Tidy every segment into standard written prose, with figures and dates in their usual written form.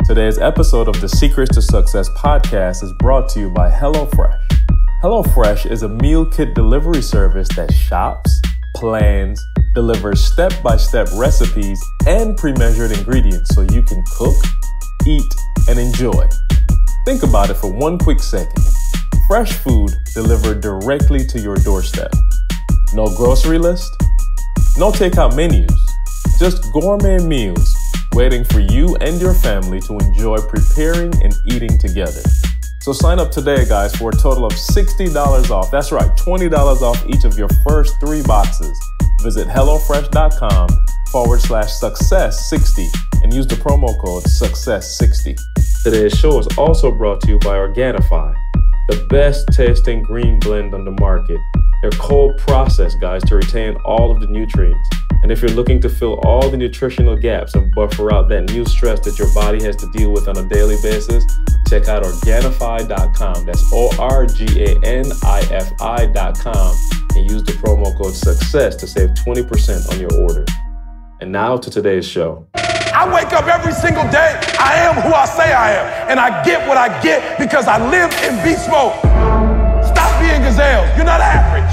Today's episode of the Secrets to Success podcast is brought to you by Hellofresh. Hellofresh is a meal kit delivery service that shops, plans, delivers step-by-step recipes and pre-measured ingredients so you can cook, eat, and enjoy. Think about it for one quick second. Fresh food delivered directly to your doorstep. No grocery list, no takeout menus, just gourmet meals waiting for you and your family to enjoy preparing and eating together. So sign up today, guys, for a total of $60 off. That's right, $20 off each of your first 3 boxes. Visit HelloFresh.com/success60 and use the promo code success60. Today's show is also brought to you by Organifi, the best tasting green blend on the market. They're cold processed, guys, to retain all of the nutrients. And if you're looking to fill all the nutritional gaps and buffer out that new stress that your body has to deal with on a daily basis, check out Organifi.com. That's ORGANIFI.com and use the promo code SUCCESS to save 20% on your order. And now to today's show. I wake up every single day. I am who I say I am. And I get what I get because I live in beast mode. Stop being gazelles. You're not average.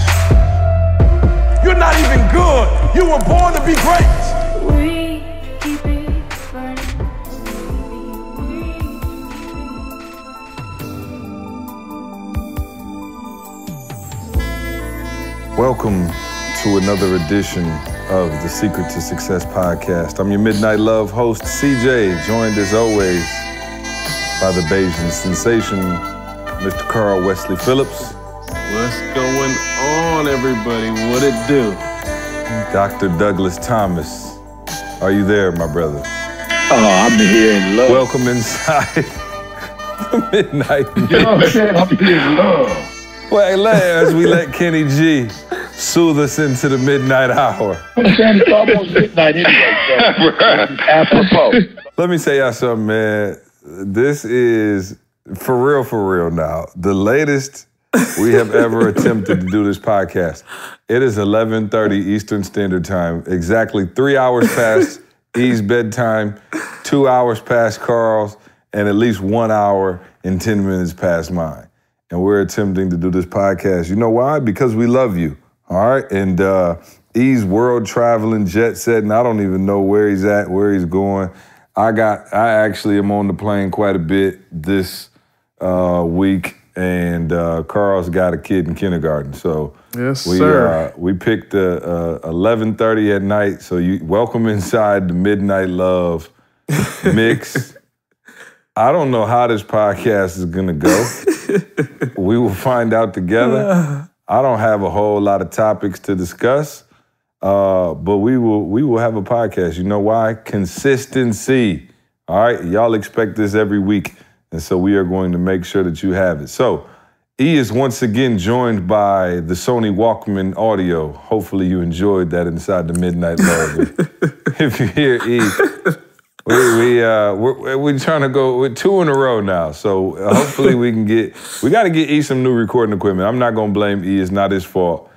You're not even good. You were born to be great. We keep it burning. Welcome to another edition of the Secret to Success podcast. I'm your Midnight Love host, CJ, joined as always by the Bayesian sensation, Mr. Carl Wesley Phillips. What's going on, everybody? What it do? Dr. Douglas Thomas. Are you there, my brother? Oh, I'm here in love. Welcome inside the Midnight. You know what I'm saying? I'm here in love. Well, as we let Kenny G soothe us into the midnight hour. I'm saying it's almost midnight anyway, so apropos. Let me tell y'all something, man. This is, for real now, the latest we have ever attempted to do this podcast. It is 11:30 Eastern Standard Time, exactly 3 hours past E's bedtime, 2 hours past Carl's, and at least 1 hour and 10 minutes past mine. And we're attempting to do this podcast. You know why? Because we love you, all right? And E's world traveling, jet setting. I don't even know where he's at, where he's going. I actually am on the plane quite a bit this week. And Carl's got a kid in kindergarten, so yes, we picked 11:30 at night. So you welcome inside the Midnight Love mix. I don't know how this podcast is gonna go. We will find out together. I don't have a whole lot of topics to discuss, but we will have a podcast. You know why? Consistency. All right, y'all expect this every week. And so we are going to make sure that you have it. So E is once again joined by the Sony Walkman audio. Hopefully you enjoyed that inside the Midnight Love. If you hear E, we're trying to go with 2 in a row now. So hopefully we got to get E some new recording equipment. I'm not going to blame E. It's not his fault.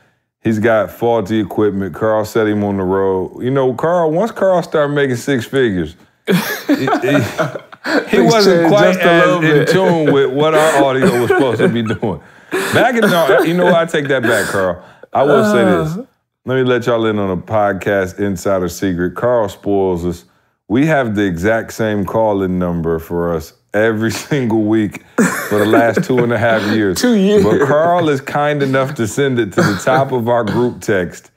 He's got faulty equipment. Carl set him on the road. You know, once Carl started making 6 figures, he wasn't quite as in tune with what our audio was supposed to be doing. You know what? I take that back, Carl. I will say this. Let me let y'all in on a podcast insider secret. Carl spoils us. We have the exact same call-in number for us every single week for the last 2.5 years. 2 years. But Carl is kind enough to send it to the top of our group text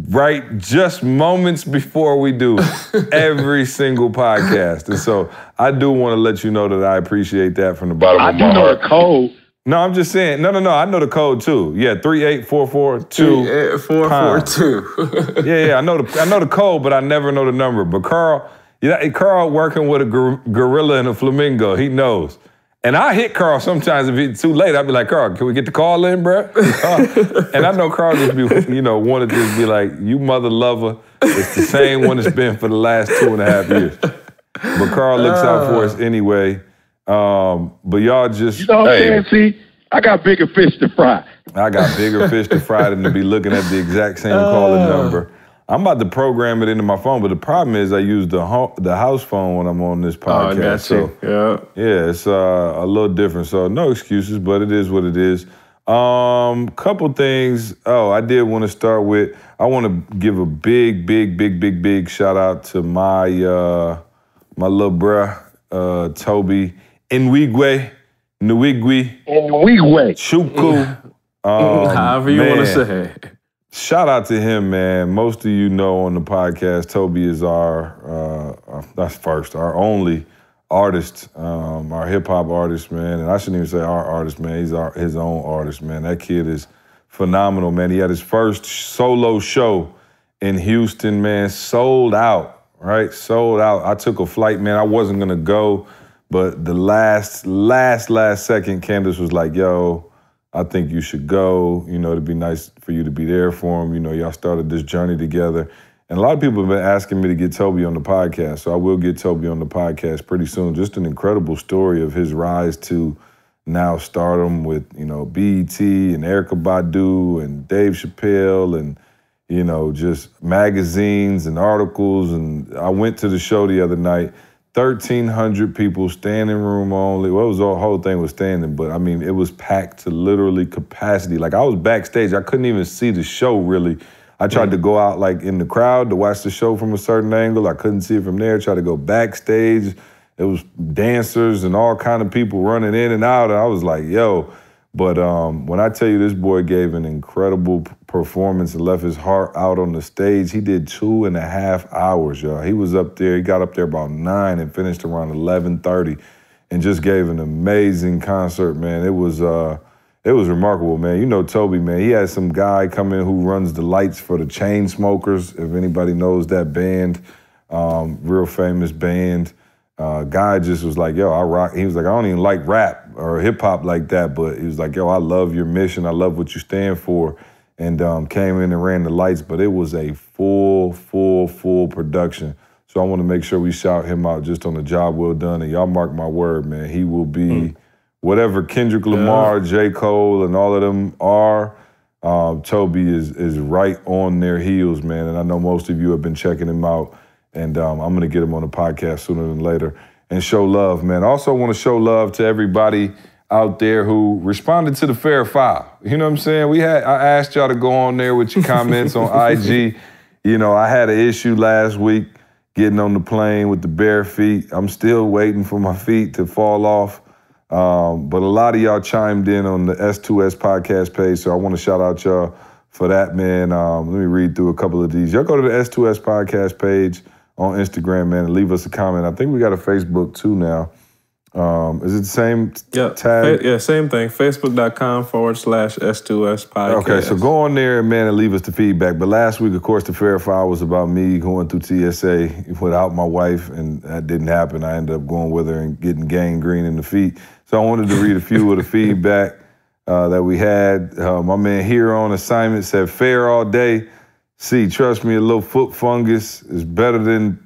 right just moments before we do every single podcast. And so I do want to let you know that I appreciate that from the bottom of my heart. I do know the code. No, I'm just saying. No. I know the code too. Yeah, 38442. 38442. Yeah. I know the code, but I never know the number. But Carl working with a gorilla and a flamingo. He knows. And I hit Carl sometimes if it's too late. I'd be like, Carl, can we get the call in, bro? And I know Carl just wanted to just be like, you mother lover. It's the same one it's been for the last 2.5 years. But Carl looks out for us anyway. But y'all just... You know what I'm saying? See, I got bigger fish to fry. I got bigger fish to fry than to be looking at the exact same calling number. I'm about to program it into my phone, but the problem is I use the house phone when I'm on this podcast. Oh, I got you. So, yeah, it's a little different. So no excuses, but it is what it is. Couple things. Oh, I did want to start with, I want to give a big shout out to my little bruh, Tobe Nwigwe, Chukwu. However you want to say it. Shout out to him, man. Most of you know on the podcast, Tobe is our only artist, our hip-hop artist, man. And I shouldn't even say our artist, man. He's his own artist, man. That kid is phenomenal, man. He had his first solo show in Houston, man. Sold out, right? Sold out. I took a flight, man. I wasn't going to go, but the last second, Candace was like, yo, I think you should go. You know, it'd be nice for you to be there for him. You know, y'all started this journey together. And a lot of people have been asking me to get Tobe on the podcast, so I will get Tobe on the podcast pretty soon. Just an incredible story of his rise to now stardom with, you know, BET and Erykah Badu and Dave Chappelle and, you know, just magazines and articles. And I went to the show the other night. 1,300 people, standing room only. Well, the whole thing was standing, but I mean, it was packed to literally capacity. Like I was backstage, I couldn't even see the show really. I tried to go out like in the crowd to watch the show from a certain angle. I couldn't see it from there. Tried to go backstage. It was dancers and all kind of people running in and out. And I was like, yo. But when I tell you this boy gave an incredible performance and left his heart out on the stage, he did 2.5 hours, y'all. He was up there, he got up there about 9 and finished around 11:30 and just gave an amazing concert, man. It was remarkable, man. You know Tobe, man. He had some guy come in who runs the lights for the Chainsmokers, if anybody knows that band, real famous band. Guy just was like, yo, I rock. He was like, I don't even like rap or hip hop like that, but he was like, yo, I love your mission. I love what you stand for. And came in and ran the lights, but it was a full production. So I want to make sure we shout him out just on the job well done. And y'all mark my word, man. He will be whatever Kendrick Lamar, J. Cole, and all of them are. Tobe is right on their heels, man. And I know most of you have been checking him out. And I'm going to get him on the podcast sooner than later and show love, man. Also want to show love to everybody out there who responded to the Fair File. You know what I'm saying? I asked y'all to go on there with your comments on IG. You know, I had an issue last week getting on the plane with the bare feet. I'm still waiting for my feet to fall off. But a lot of y'all chimed in on the S2S podcast page, so I want to shout out y'all for that, man. Let me read through a couple of these. Y'all go to the S2S podcast page on Instagram, man, and leave us a comment. I think we got a Facebook too now. Is it the same tag? Yeah, same thing. Facebook.com/S2S podcast. Okay, so go on there, man, and leave us the feedback. But last week, of course, the Fair File was about me going through TSA without my wife, and that didn't happen. I ended up going with her and getting gangrene in the feet. So I wanted to read a few of the feedback that we had. My man here on assignment said, fair all day. See, trust me, a little foot fungus is better than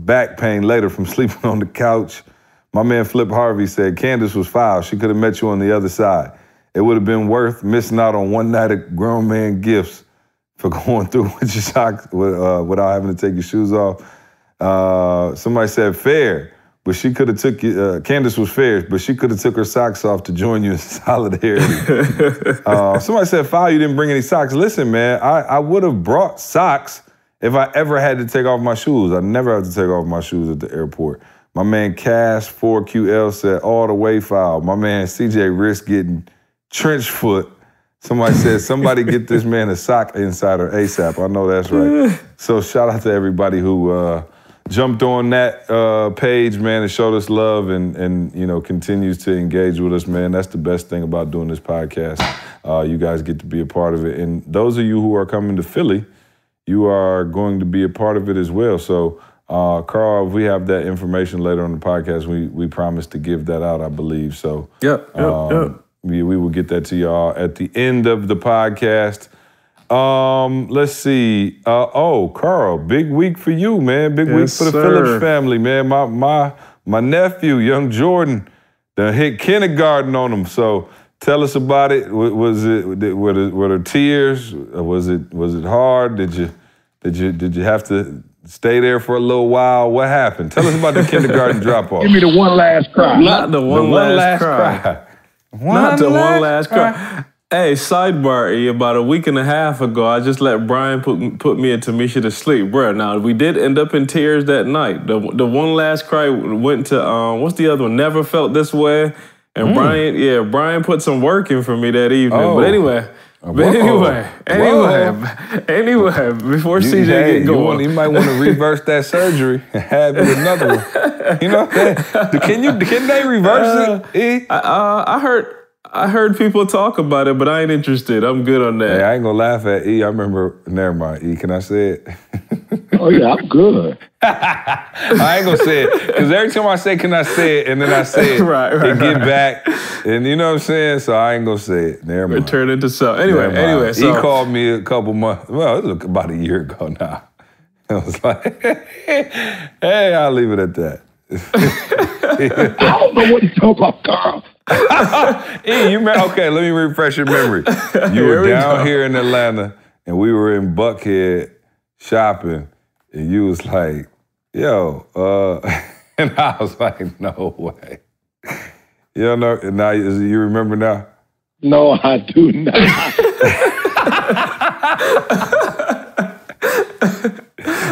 back pain later from sleeping on the couch. My man Flip Harvey said, Candace was foul. She could have met you on the other side. It would have been worth missing out on one night of grown man gifts for going through with your socks without having to take your shoes off. Somebody said fair, but she could have took you, Candace was fair, but she could have took her socks off to join you in solidarity. Somebody said foul, you didn't bring any socks. Listen, man, I would have brought socks if I ever had to take off my shoes. I never had to take off my shoes at the airport. My man Cash 4QL said all the way foul. My man CJ Risk getting trench foot. Somebody said, somebody get this man a sock insider ASAP. I know that's right. So shout out to everybody who jumped on that page, man, and showed us love and you know, continues to engage with us, man. That's the best thing about doing this podcast. You guys get to be a part of it. And those of you who are coming to Philly, you are going to be a part of it as well. So Carl, if we have that information later on the podcast, we promise to give that out, I believe. So Yep. We will get that to y'all at the end of the podcast. Let's see. Carl, big week for you, man. Big week for the Phillips family, man. My nephew, young Jordan, done hit kindergarten on him. So tell us about it. Were there tears? Was it hard? Did Did you have to stay there for a little while? What happened? Tell us about the kindergarten drop-off. Give me the one last cry. Not the one last cry. Not the one last cry. Hey, sidebar, E, about a week and a half ago, I just let Brian put me and Tamisha to sleep. Bruh, now, we did end up in tears that night. The one last cry went to, what's the other one? Never Felt This Way. And Brian put some work in for me that evening. Oh. But anyway, before CJ get going. You might want to reverse that surgery and have it another one. You know, can they reverse it, E? I heard people talk about it, but I ain't interested. I'm good on that. Hey, I ain't gonna laugh at E. I remember, never mind, E, can I say it? Oh, yeah, I'm good. I ain't gonna say it, because every time I say, can I say it, and then I say it, it get back, and you know what I'm saying? So I ain't gonna say it. Never mind. It turned into something. Anyway, so. He called me a couple months, well, it was about a year ago now. I was like, hey, I'll leave it at that. I don't know what he's talking about, Carl. E, okay, let me refresh your memory. You were down here in Atlanta, and we were in Buckhead shopping, and you was like, yo, and I was like, no way. You know, and now you remember now? No, I do not.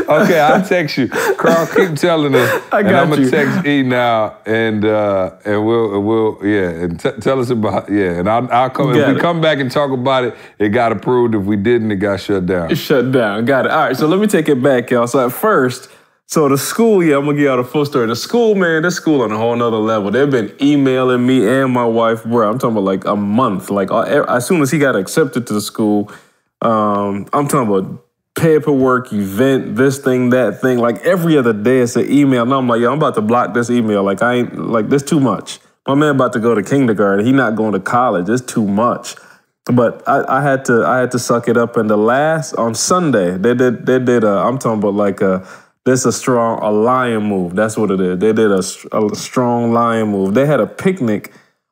Okay, I'll text you. Carl, keep telling us. I'm gonna text E now, and we'll and tell us about and I'll come. If we come back and talk about it, it got approved. If we didn't, it got shut down. It shut down. Got it. All right, so let me take it back, y'all. So at first, the school, I'm gonna give y'all the full story. The school, man, this school on a whole nother level. They've been emailing me and my wife, bro. I'm talking about like a month. Like as soon as he got accepted to the school, I'm talking about paperwork, event, this thing, that thing. Like every other day it's an email. And I'm like, yo, I'm about to block this email. Like I ain't, like this too much. My man about to go to kindergarten. He not going to college. It's too much. But I had to suck it up. And on Sunday, they did I'm talking about like this a lion move. That's what it is. They did a strong lion move. They had a picnic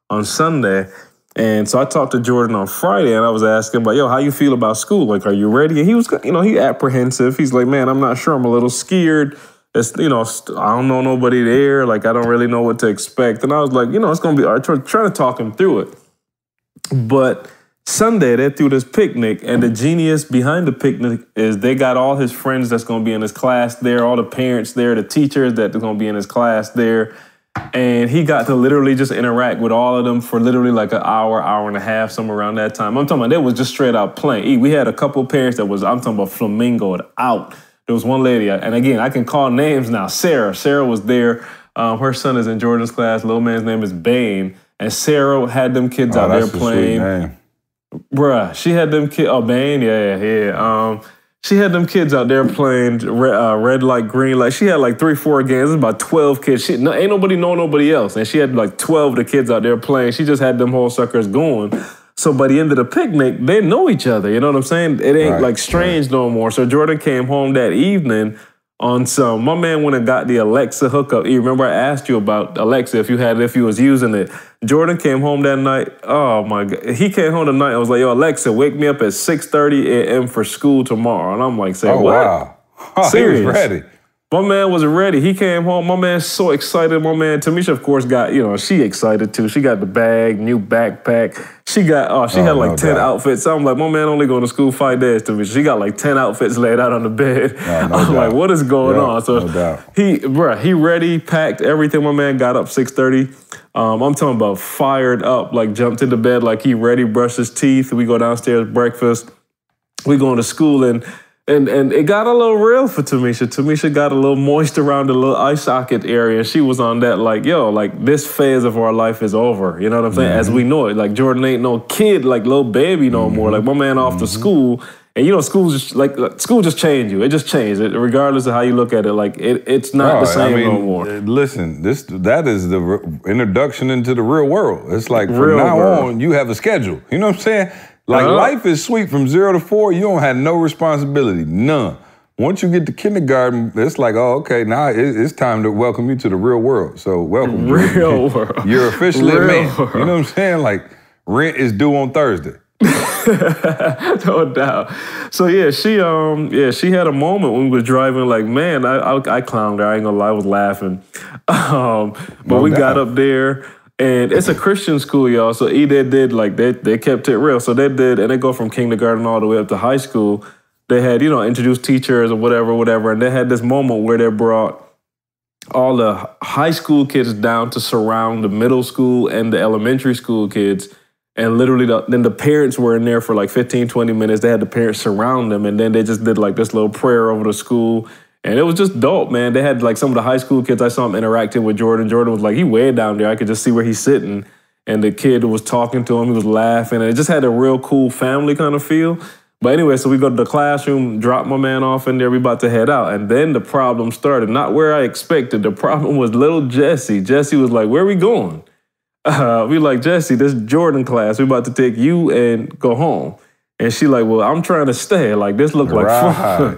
on Sunday. And so I talked to Jordan on Friday, and I was asking him, like, yo, how you feel about school? Like, are you ready? And he was, he apprehensive. He's like, man, I'm not sure. I'm a little scared. It's, I don't know nobody there. Like, I don't really know what to expect. And I was like, it's going to be, trying to talk him through it. But Sunday, they threw this picnic, and the genius behind the picnic is they got all his friends that's going to be in his class there, all the parents there, the teachers that are going to be in his class there. And he got to literally just interact with all of them for literally like an hour and a half, somewhere around that time. I'm talking about, they was just straight out playing. We had a couple parents that was, I'm talking about flamingoed out. There was one lady, and again, I can call names now. Sarah was there. Her son is in Jordan's class. Little man's name is Bane. And Sarah had them kids out there playing. Bruh, she had them kids, Bane, yeah. She had them kids out there playing red light, green light. She had like 3-4 games. It was about 12 kids. Ain't nobody know nobody else. And she had like 12 of the kids out there playing. She just had them whole suckers going. So by the end of the picnic, they know each other. You know what I'm saying? It ain't strange no more. So Jordan came home that evening on some, my man went and got the Alexa hookup. You remember I asked you about Alexa, if you was using it. Jordan came home that night. Oh my God. He came home that night. I was like, yo, Alexa, wake me up at 6:30 a.m. for school tomorrow. And I'm like, say, what? Wow. Serious? He was ready. My man was ready. He came home. My man's so excited. My man, Tamisha, of course, got, she excited too. She got the bag, new backpack. She had like 10 outfits. So I'm like, my man only going to school 5 days, Tamisha. She got like 10 outfits laid out on the bed. I'm like, what is going on? So he ready, packed everything. My man got up 6:30. I'm talking about fired up, like jumped into bed like he ready, brushed his teeth. We go downstairs, breakfast. We going to school, and it got a little real for Tamisha. Tamisha got a little moist around the little eye socket area. She was on that like, yo, like this phase of our life is over. You know what I'm saying? As we know it. Like Jordan ain't no kid, like little baby no more. Like my man off to school. And school just changed you. It just changed it, regardless of how you look at it. Like it's not the same no more. Listen, that is the introduction into the real world. It's like from now on, you have a schedule. You know what I'm saying? Like life is sweet from 0 to 4. You don't have no responsibility, none. Once you get to kindergarten, it's like, oh, okay, now it's time to welcome you to the real world. So welcome, real world. You're officially a man. You know what I'm saying? Like rent is due on Thursday. No doubt. So she had a moment when we was driving. Like, man, I clowned her. I ain't gonna lie, I was laughing. But we got up there, and it's a Christian school, y'all. So they did like they kept it real. So they did, and they go from kindergarten all the way up to high school. They had introduced teachers or whatever, and they had this moment where they brought all the high school kids down to surround the middle school and the elementary school kids. And literally, then the parents were in there for like 15, 20 minutes. They had the parents surround them, and then they just did like this little prayer over the school. And it was just dope, man. They had like some of the high school kids, I saw them interacting with Jordan. Jordan was like, he way down there. I could just see where he's sitting. And the kid was talking to him. He was laughing. And it just had a real cool family kind of feel. But anyway, so we go to the classroom, drop my man off in there. We about to head out. And then the problem started. Not where I expected. The problem was little Jesse. Jesse was like, where are we going? We like, Jesse, this Jordan class, we about to take you and go home. And she like, well, I'm trying to stay. Like, this look like fun.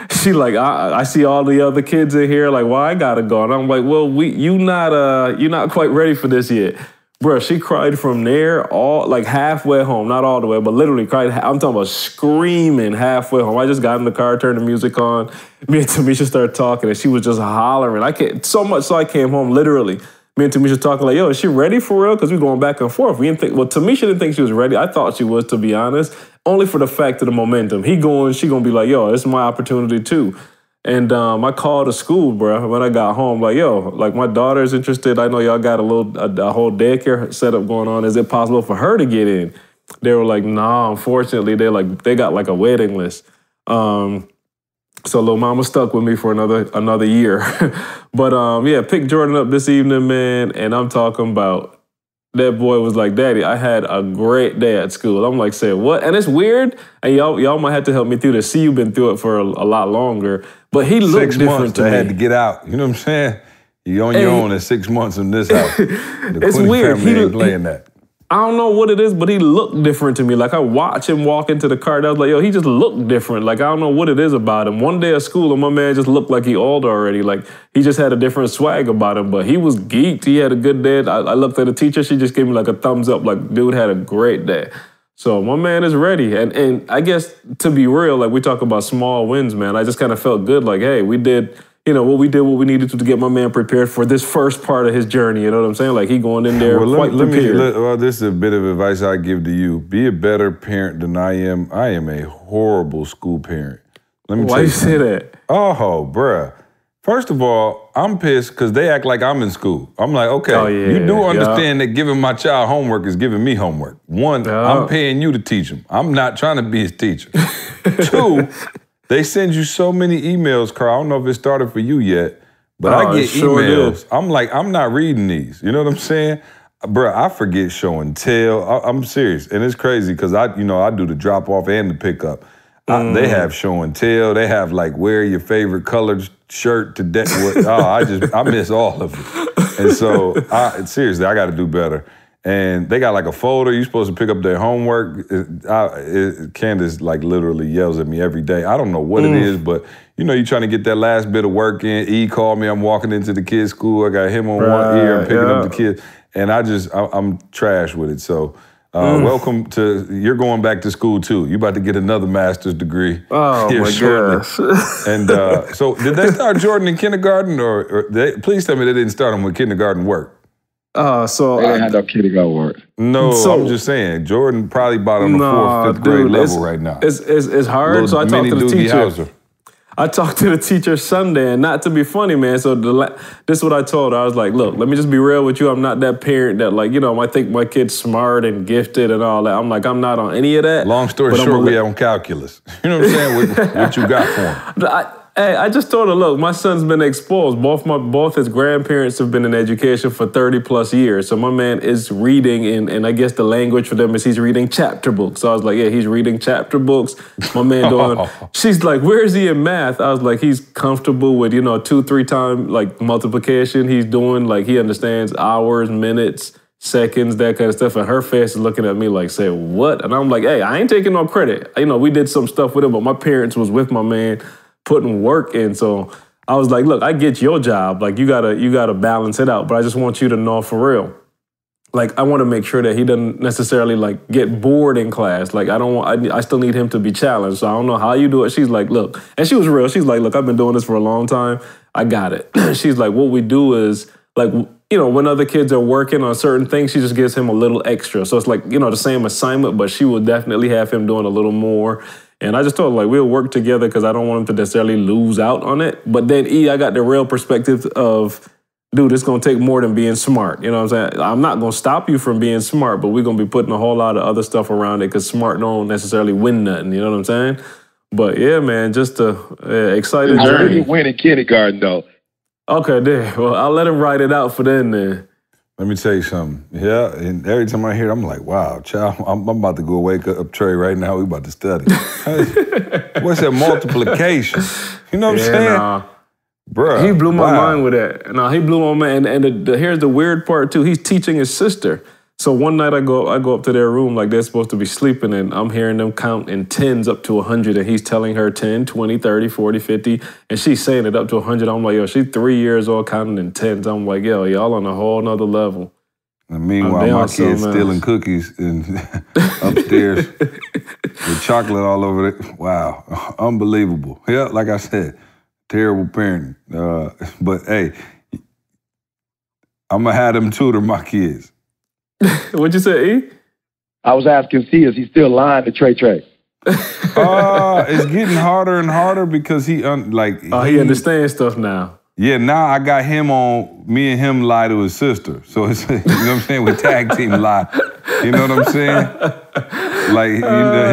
She like, I see all the other kids in here. Like, well, I gotta go. And I'm like, well, you're not quite ready for this yet. Bro, she cried from there all like halfway home, not all the way, but literally cried. I'm talking about screaming halfway home. I just got in the car, turned the music on. Me and Tamisha started talking, and she was just hollering. So much so I came home literally. Me and Tamisha talking like, yo, is she ready for real? Because we going back and forth. Tamisha didn't think she was ready. I thought she was, to be honest, only for the fact of the momentum. She gonna be like, yo, this is my opportunity too. And I called the school, bro, when I got home. Like, yo, like my daughter's interested. I know y'all got a whole daycare setup going on. Is it possible for her to get in? They were like, nah, unfortunately, they got like a waiting list. So little mama stuck with me for another year. But picked Jordan up this evening, man, and I'm talking about that boy was like, Daddy, I had a great day at school. I'm like, say what? And it's weird, and y'all might have to help me through this. See, you've been through it for a lot longer, but he looked 6 different months to me. I had to get out. You know what I'm saying? You're on your own in 6 months in this house. It's weird. He ain't playing that. I don't know what it is, but he looked different to me. Like, I watched him walk into the car, and I was like, yo, he just looked different. Like, I don't know what it is about him. One day at school, and my man just looked like he old already. Like, he just had a different swag about him, but he was geeked. He had a good day. I looked at the teacher. She just gave me like a thumbs up, like, dude had a great day. So my man is ready. And I guess, to be real, like, we talk about small wins, man. I just kind of felt good. Like, hey, we did what we needed to get my man prepared for this first part of his journey. You know what I'm saying? Like, he going in there quite prepared. This is a bit of advice I give to you. Be a better parent than I am. I am a horrible school parent. Let me tell you. Why you say that? Oh, bruh. First of all, I'm pissed because they act like I'm in school. I'm like, okay, you do understand that giving my child homework is giving me homework. One, I'm paying you to teach him. I'm not trying to be his teacher. Two, they send you so many emails, Carl. I don't know if it started for you yet, but I get emails. I'm like, I'm not reading these. You know what I'm saying? Bruh, I forget show and tell. I'm serious. And it's crazy because I do the drop off and the pickup. They have show and tell. They have like wear your favorite colored shirt to deck with. I miss all of it. And so seriously, I got to do better. And they got like a folder. You're supposed to pick up their homework. Candace like literally yells at me every day. I don't know what it is, but you're trying to get that last bit of work in. E called me. I'm walking into the kids' school. I got him on one ear and picking up the kids. And I'm trash with it. So welcome you're going back to school too. You about to get another master's degree. Oh my gosh. And so did they start Jordan in kindergarten or please tell me they didn't start him with kindergarten work. So they didn't have no kindergarten work. No, I'm just saying, Jordan probably about on the 4th, 5th grade level right now. It's hard. So I talked to the teacher. I talked to the teacher Sunday, and not to be funny, man. So this is what I told her. I was like, look, let me just be real with you. I'm not that parent that I think my kid's smart and gifted and all that. I'm like, I'm not on any of that. Long story short, we on calculus. You know what I'm saying? What you got for him? I just told her, look, my son's been exposed. Both his grandparents have been in education for 30 plus years. So my man is reading, and I guess the language for them is he's reading chapter books. So I was like, yeah, he's reading chapter books. My man doing, she's like, where is he in math? I was like, he's comfortable with, 2-3 time like multiplication. He's doing, like, he understands hours, minutes, seconds, that kind of stuff. And her face is looking at me like, say, what? And I'm like, hey, I ain't taking no credit. We did some stuff with him, but my parents was with my man putting work in. So I was like, look, I get your job. Like, you gotta balance it out. But I just want you to know for real. like, I want to make sure that he doesn't necessarily, like, get bored in class. Like, I still need him to be challenged. So I don't know how you do it. She's like, look, and she was real. She's like, look, I've been doing this for a long time. I got it. She's like, what we do is, like, you know, when other kids are working on certain things, she just gives him a little extra. So it's like, you know, the same assignment, but she will definitely have him doing a little more. And I just told her, like, we'll work together because I don't want him to necessarily lose out on it. But then, I got the real perspective of, dude, it's going to take more than being smart. You know what I'm saying? I'm not going to stop you from being smart, but we're going to be putting a whole lot of other stuff around it because smart don't necessarily win nothing. You know what I'm saying? But yeah, man, just a exciting I heard journey. you win in kindergarten, though. Okay, then. Well, I'll let him write it out for then. Let me tell you something. Yeah, and every time I hear it, I'm like, wow, child, I'm about to go wake up Trey right now. We about to study. What's that multiplication? You know what I'm saying? Nah. Bruh, He blew my wow. mind with that. No, he blew my mind. And here's the weird part, too. He's teaching his sister. So one night I go up to their room like they're supposed to be sleeping, and I'm hearing them count in tens up to 100, and he's telling her 10, 20, 30, 40, 50, and she's saying it up to 100. I'm like, yo, she's 3 years old counting in tens. I'm like, yo, y'all on a whole nother level. And meanwhile, my kid's stealing cookies and upstairs with chocolate all over it. Wow, unbelievable. Yeah, like I said, terrible parenting. But hey, I'm gonna have them tutor my kids. What'd you say, E? I was asking C, is he still lying to Trey? It's getting harder and harder because he understands stuff now. Yeah, now I got him on, me and him lie to his sister. So it's, you know what I'm saying, we tag team lie. You know what I'm saying? Like,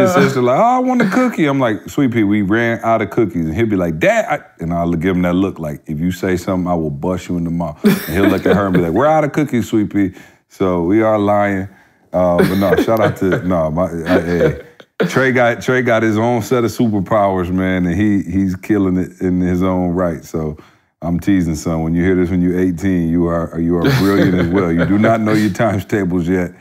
his sister like, oh, I want a cookie. I'm like, Sweet Pea, we ran out of cookies. And he'll be like, Dad, and I'll give him that look like, if you say something, I will bust you in the mouth. And he'll look at her and be like, we're out of cookies, Sweet Pea. So we are lying. But no, shout out to, Trey got his own set of superpowers, man, and he's killing it in his own right. So I'm teasing, son. When you hear this when you're 18, you are brilliant as well. You do not know your times tables yet,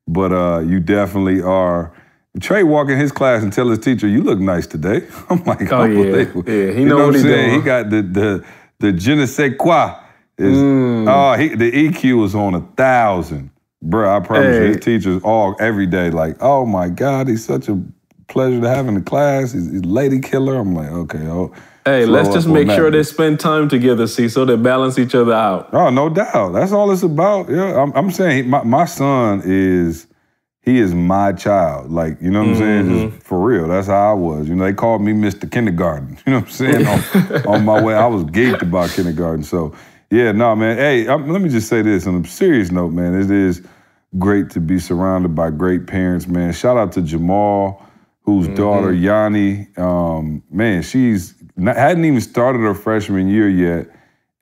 but you definitely are. Trey walk in his class and tell his teacher, "You look nice today." I'm like, oh yeah, he know what he's doing. He got the je ne sais quoi. The EQ is on 1,000. Bro, I promise you, his teachers every day like, oh my God, he's such a pleasure to have in the class. He's a lady killer. I'm like, okay. Hey, let's just make sure they spend time together, see, so they balance each other out. Oh, no doubt. That's all it's about. Yeah, I'm saying my son is my child. Like, you know what I'm saying? Just for real. That's how I was. You know, they called me Mr. Kindergarten. You know what I'm saying? on my way, I was geeked about kindergarten. So, yeah, no, man. Hey, let me just say this on a serious note, man. It is great to be surrounded by great parents, man. Shout out to Jamal, whose daughter, Yanni, man, she's hadn't even started her freshman year yet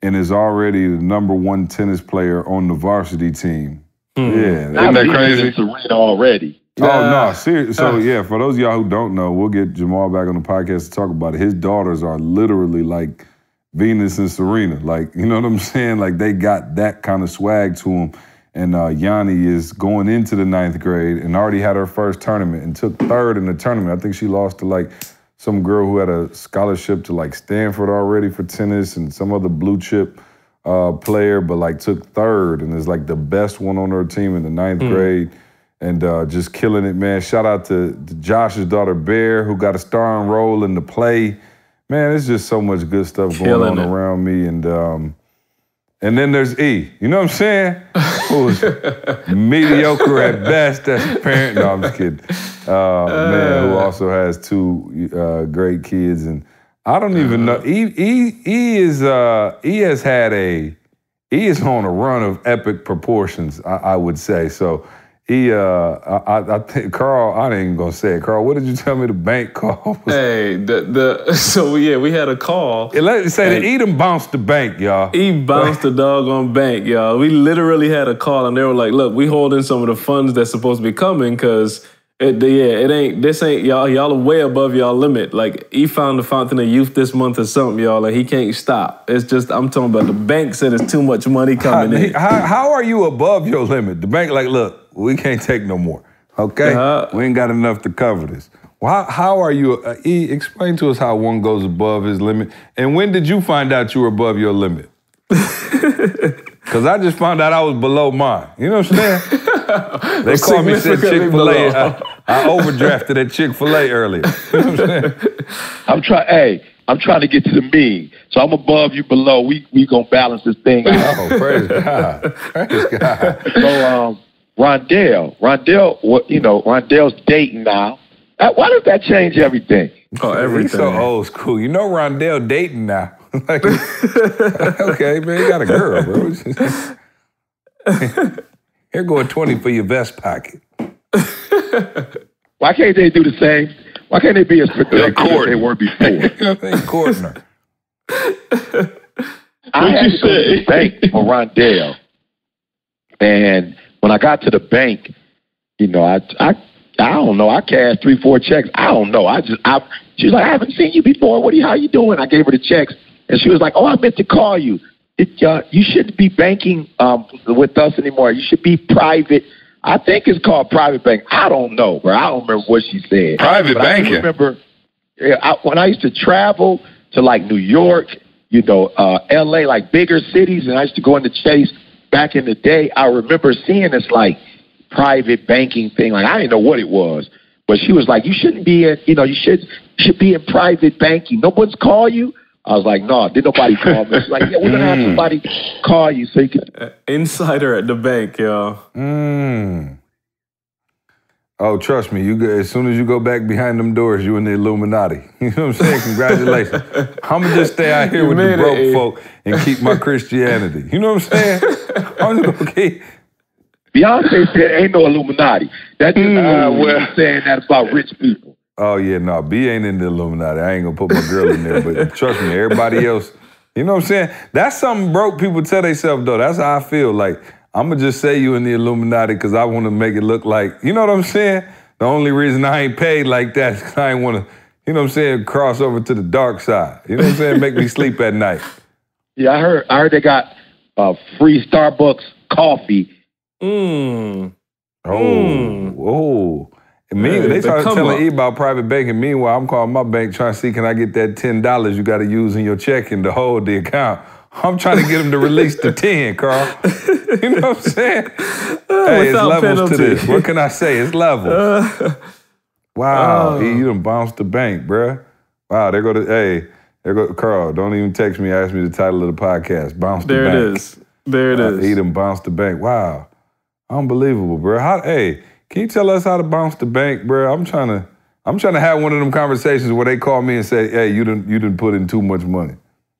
and is already the #1 tennis player on the varsity team. Yeah. Isn't that crazy? Serena already. Oh, no, seriously. So, yeah, for those of y'all who don't know, we'll get Jamal back on the podcast to talk about it. His daughters are literally like Venus and Serena. Like, you know what I'm saying? Like, they got that kind of swag to them. And Yanni is going into the 9th grade and already had her first tournament and took 3rd in the tournament. I think she lost to, like, some girl who had a scholarship to, like, Stanford already for tennis and some other blue chip player, but, like, took 3rd and is, like, the best one on her team in the 9th grade and just killing it, man. Shout out to Josh's daughter, Bear, who got a starring role in the play. Man, there's just so much good stuff going on around me. And then there's E, you know what I'm saying? Who's mediocre at best as a parent. No, I'm just kidding. Man, who also has 2 great kids. And I don't even know. E is on a run of epic proportions, I would say. So I think Carl, I ain't even gonna say it. Carl, what did you tell me the bank call was? Hey, we had a call. Let's say that E done bounced the bank, y'all. E bounced the doggone bank, y'all. We literally had a call and they were like, look, we holding some of the funds that's supposed to be coming because this ain't y'all are way above y'all limit. Like, he found the fountain of youth this month or something, y'all, and he can't stop. It's just, I'm talking about the bank said it's too much money coming in. How are you above your limit? The bank like, look, we can't take no more, okay? We ain't got enough to cover this. Well, how are you, E, explain to us how one goes above his limit. And when did you find out you were above your limit? Because I just found out I was below mine. You know what I'm saying? They called me, said Chick-fil-A. I overdrafted at Chick-fil-A earlier. You know what I'm saying? I'm trying to get to the mean. So I'm above, you below. We gonna balance this thing out. Oh, praise God. Praise God. So Rondell's dating now. Why does that change everything? Oh, everything. He's so old school. You know Rondell dating now. Like, okay, man, you got a girl, bro. Here go a 20 for your vest pocket. Why can't they do the same? Why can't they be as productive as they were before? They courting her. I had to go to the bank for Rondell. And when I got to the bank, I don't know. I cashed 3-4 checks. I don't know. She was like, I haven't seen you before. How you doing? I gave her the checks. And she was like, oh, I meant to call you. You shouldn't be banking with us anymore. You should be private. I think it's called private bank. I don't know, bro. I don't remember what she said. Private banking. I remember when I used to travel to like New York, L.A., like bigger cities, and I used to go into Chase back in the day. I remember seeing this like private banking thing. Like I didn't know what it was, but she was like, you shouldn't be in, you should be in private banking. No one's call you. I was like, no, did nobody call me? She's like, yeah, we're gonna have somebody call you so you can. Insider at the bank, yo. Oh, trust me, as soon as you go back behind them doors, you in the Illuminati. You know what I'm saying? Congratulations. I'm gonna just stay out here with the broke folk and keep my Christianity. You know what I'm saying? I'm just gonna keep. Beyonce said ain't no Illuminati. That just saying that about rich people. Oh, yeah, no, B ain't in the Illuminati. I ain't gonna put my girl in there, but trust me, everybody else, you know what I'm saying? That's something broke people tell themselves, though. That's how I feel. Like, I'm gonna just say you in the Illuminati because I want to make it look like, you know what I'm saying? The only reason I ain't paid like that is because I ain't want to, you know what I'm saying, cross over to the dark side. You know what I'm saying? Make me sleep at night. Yeah, I heard they got free Starbucks coffee. Whoa. They started telling E about private banking. Meanwhile, I'm calling my bank trying to see, can I get that $10 you got to use in your checking to hold the account? I'm trying to get them to release the 10, Carl. You know what I'm saying? Hey, it's levels penalty to this. What can I say? It's levels. Wow, E, you done bounced the bank, bruh. Wow, there go Carl, don't even text me, ask me the title of the podcast. Bounce the bank. There it is. E done bounced the bank. Wow. Unbelievable, bruh. Can you tell us how to bounce the bank, bro? I'm trying to have one of them conversations where they call me and say, "Hey, you didn't put in too much money."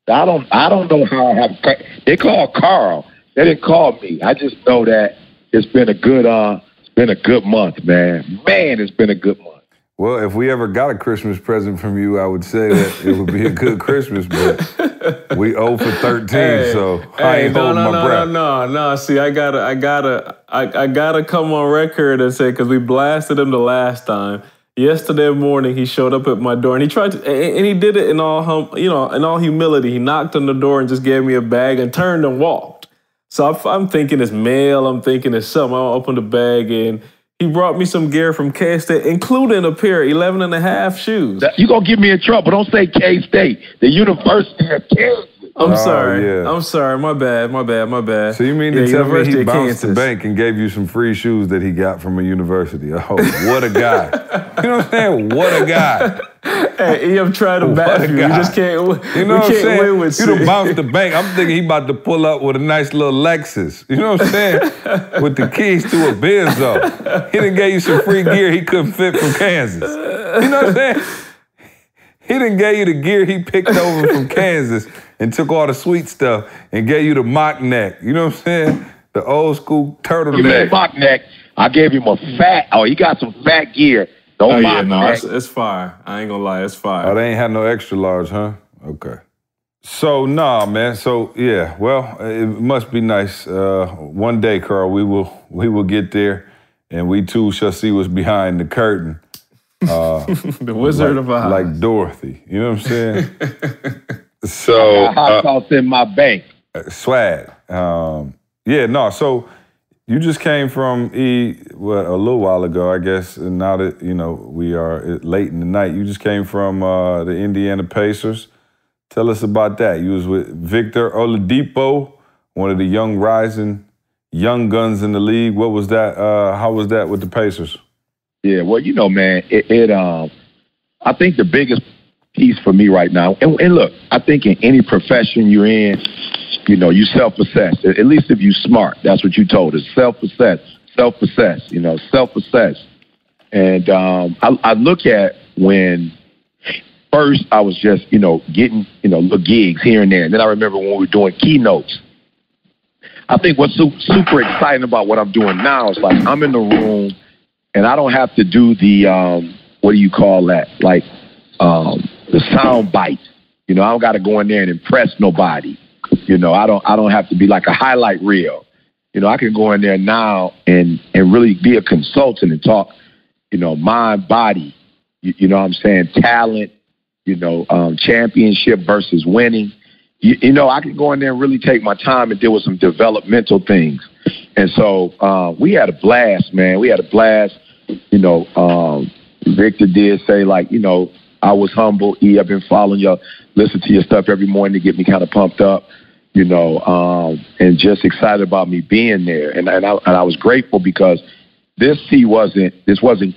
I don't know how I have. They called Carl. They didn't call me. I just know that it's been a good month, man. Man, it's been a good month. Well, if we ever got a Christmas present from you, I would say that it would be a good Christmas, but we 0 for 13, so I ain't holding my breath. No. See, I gotta come on record and say, because we blasted him the last time. Yesterday morning, he showed up at my door, and he tried to, and he did it in all, in all humility. He knocked on the door and just gave me a bag and turned and walked. So I'm thinking it's mail. I'm thinking it's something. I opened the bag and he brought me some gear from K-State, including a pair of 11.5 shoes. You gonna get me in trouble? Don't say K-State. The University of Kansas. I'm sorry. Yeah. I'm sorry. My bad. So you mean to tell me he bounced the bank and gave you some free shoes that he got from a university? Oh, what a guy. You know what I'm saying? What a guy. Hey, I'm trying to bash you. You just can't. You know what I'm saying? You done bounced the bank. I'm thinking he about to pull up with a nice little Lexus. You know what I'm saying? With the keys to a Benzo. He done gave you some free gear he couldn't fit from Kansas. You know what I'm saying? He done gave you the gear he picked over from Kansas and took all the sweet stuff and gave you the mock neck. You know what I'm saying? The old school turtleneck. You mean mock neck? I gave him a fat. Oh, he got some fat gear. It's fire. I ain't gonna lie, it's fire. Oh, they ain't had no extra large, huh? Okay. So, nah, man. So, yeah, well, it must be nice. One day, Carl, we will get there, and we too shall see what's behind the curtain. The Wizard of Oz. Like Dorothy. You know what I'm saying? So, hot sauce in my bank. Swag. So you just came from a little while ago, I guess, and now that, we are late in the night, you just came from the Indiana Pacers. Tell us about that. You was with Victor Oladipo, one of the young rising young guns in the league. What was that? How was that with the Pacers? Yeah, well, you know, man, I think the biggest piece for me right now, and look, I think in any profession you're in, you know, you self-assess. At least if you're smart, that's what you told us. Self-assess, you know, self-assess. And I look at when first I was just, you know, getting, you know, little gigs here and there. And then I remember when we were doing keynotes. I think what's super exciting about what I'm doing now is like I'm in the room and I don't have to do the, what do you call that? Like the sound bite. You know, I don't got to go in there and impress nobody. You know, I don't have to be like a highlight reel. You know, I can go in there now and really be a consultant and talk, you know, mind, body, you know what I'm saying, talent, you know, championship versus winning. You know, I can go in there and really take my time and deal with some developmental things. And so we had a blast, man. We had a blast. You know, Victor did say, like, you know, I was humble. I've been following you, listen to your stuff every morning to get me kind of pumped up, you know, and just excited about me being there. And I was grateful because this wasn't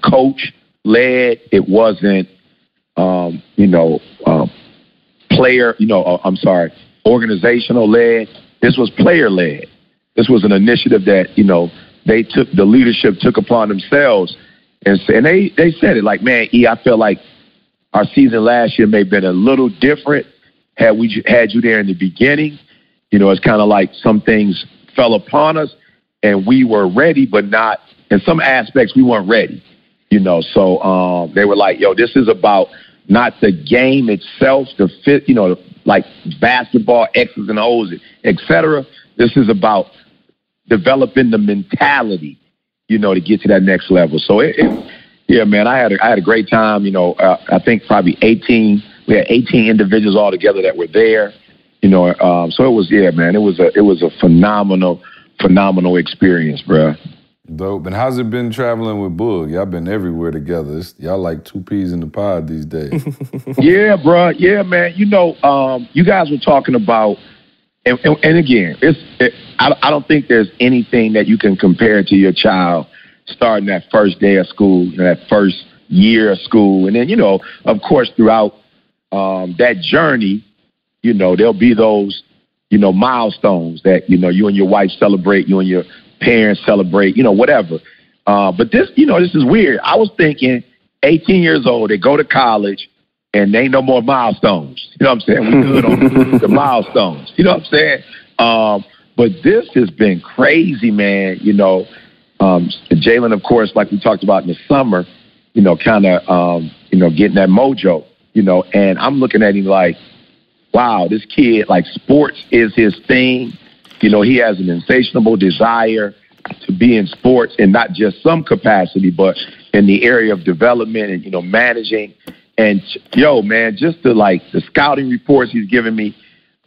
coach-led. It wasn't, you know, player, you know, organizational-led. This was player-led. This was an initiative that, you know, the leadership took upon themselves. And they said it like, man, I feel like our season last year may have been a little different had we had you there in the beginning. You know, it's kind of like some things fell upon us and we were ready, but not, in some aspects, we weren't ready. You know, so they were like, yo, this is about not the game itself, the fit, you know, like basketball, X's and O's, et cetera. This is about developing the mentality, you know, to get to that next level. So, yeah, man, I had a great time. You know, I think probably we had 18 individuals all together that were there. You know, so it was, yeah, man, it was a phenomenal experience, bro. Dope. And how's it been traveling with Boog? Y'all been everywhere together. Y'all like two peas in the pod these days. Yeah, bro. Yeah, man. You know, you guys were talking about, and again, I don't think there's anything that you can compare to your child starting that first day of school, you know, that first year of school. And then, you know, of course, throughout that journey, you know, there'll be those, you know, milestones that, you know, you and your wife celebrate, you and your parents celebrate, you know, whatever. But this, you know, this is weird. I was thinking 18 years old, they go to college and they ain't no more milestones. You know what I'm saying? We good on the milestones. You know what I'm saying? But this has been crazy, man. You know, Jalen, of course, like we talked about in the summer, you know, kind of, you know, getting that mojo, you know, and I'm looking at him like, wow, this kid, like sports is his thing. You know, he has an insatiable desire to be in sports in not just some capacity, but in the area of development and, you know, managing. And, yo, man, just the scouting reports he's giving me,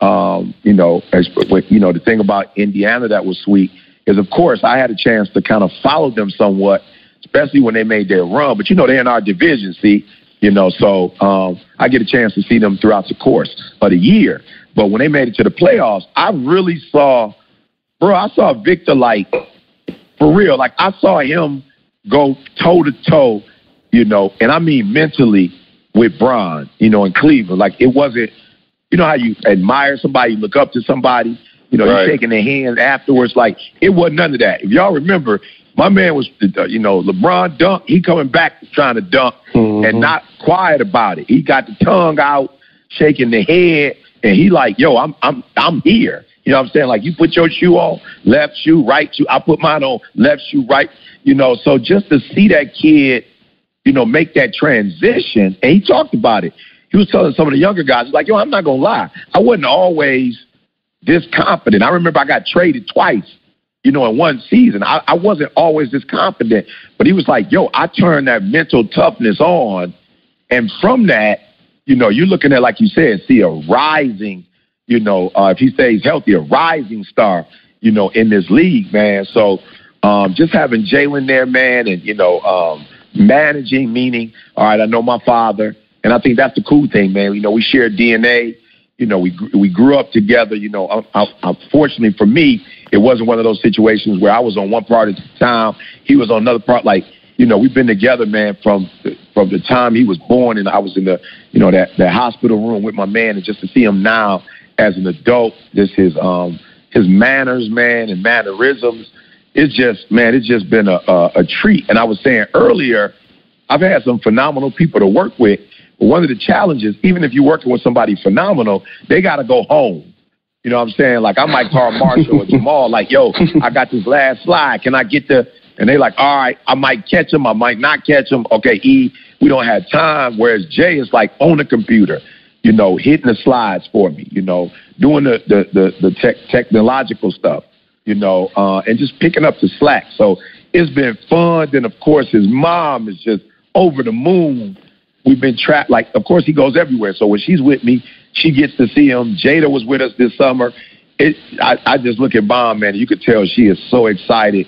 you know, the thing about Indiana that was sweet is, of course, I had a chance to kind of follow them somewhat, especially when they made their run. But, you know, they're in our division, see, you know, so I get a chance to see them throughout the course of the year. But when they made it to the playoffs, I really saw Victor, like, for real. Like, I saw him go toe-to-toe, you know, and I mean mentally with Bron, you know, in Cleveland. Like, it wasn't, you know how you admire somebody, you look up to somebody, you know, right. You're shaking their hands afterwards. Like, it wasn't none of that. If y'all remember, my man was, you know, LeBron dunk, he coming back trying to dunk and not quiet about it. He got the tongue out, shaking the head, and he like, yo, I'm here. You know what I'm saying? Like, you put your shoe on, left shoe, right shoe. I put mine on, left shoe, right. You know, so just to see that kid, you know, make that transition, and he talked about it. He was telling some of the younger guys, like, yo, I'm not going to lie. I wasn't always this confident. I remember I got traded twice, you know, in one season. I wasn't always this confident. But he was like, yo, I turned that mental toughness on. And from that, you know, you're looking at, like you said, see a rising, you know, if he stays healthy, a rising star, you know, in this league, man. So just having Jalen there, man, and, you know, managing, meaning, all right, I know my father. And I think that's the cool thing, man. You know, we share DNA. You know, we grew up together. You know, unfortunately for me, It wasn't one of those situations where I was on one part of the town, he was on another part. Like, you know, we've been together, man, from the time he was born, and I was in the, you know, that hospital room with my man, and just to see him now as an adult, just his manners, man, and mannerisms, it's just been a treat. And I was saying earlier, I've had some phenomenal people to work with, but one of the challenges, even if you're working with somebody phenomenal, they got to go home. You know what I'm saying? Like, I might call Marshall or Jamal, like, yo, I got this last slide. Can I get and they like, all right, I might catch him. I might not catch him. Okay, E, we don't have time. Whereas Jay is like on the computer, you know, hitting the slides for me, you know, doing the technological stuff, you know, and just picking up the slack. So it's been fun. Then, of course, his mom is just over the moon. We've been trapped. Like, of course, he goes everywhere. So when she's with me, she gets to see him. Jada was with us this summer. I just look at Mom, man, and you could tell she is so excited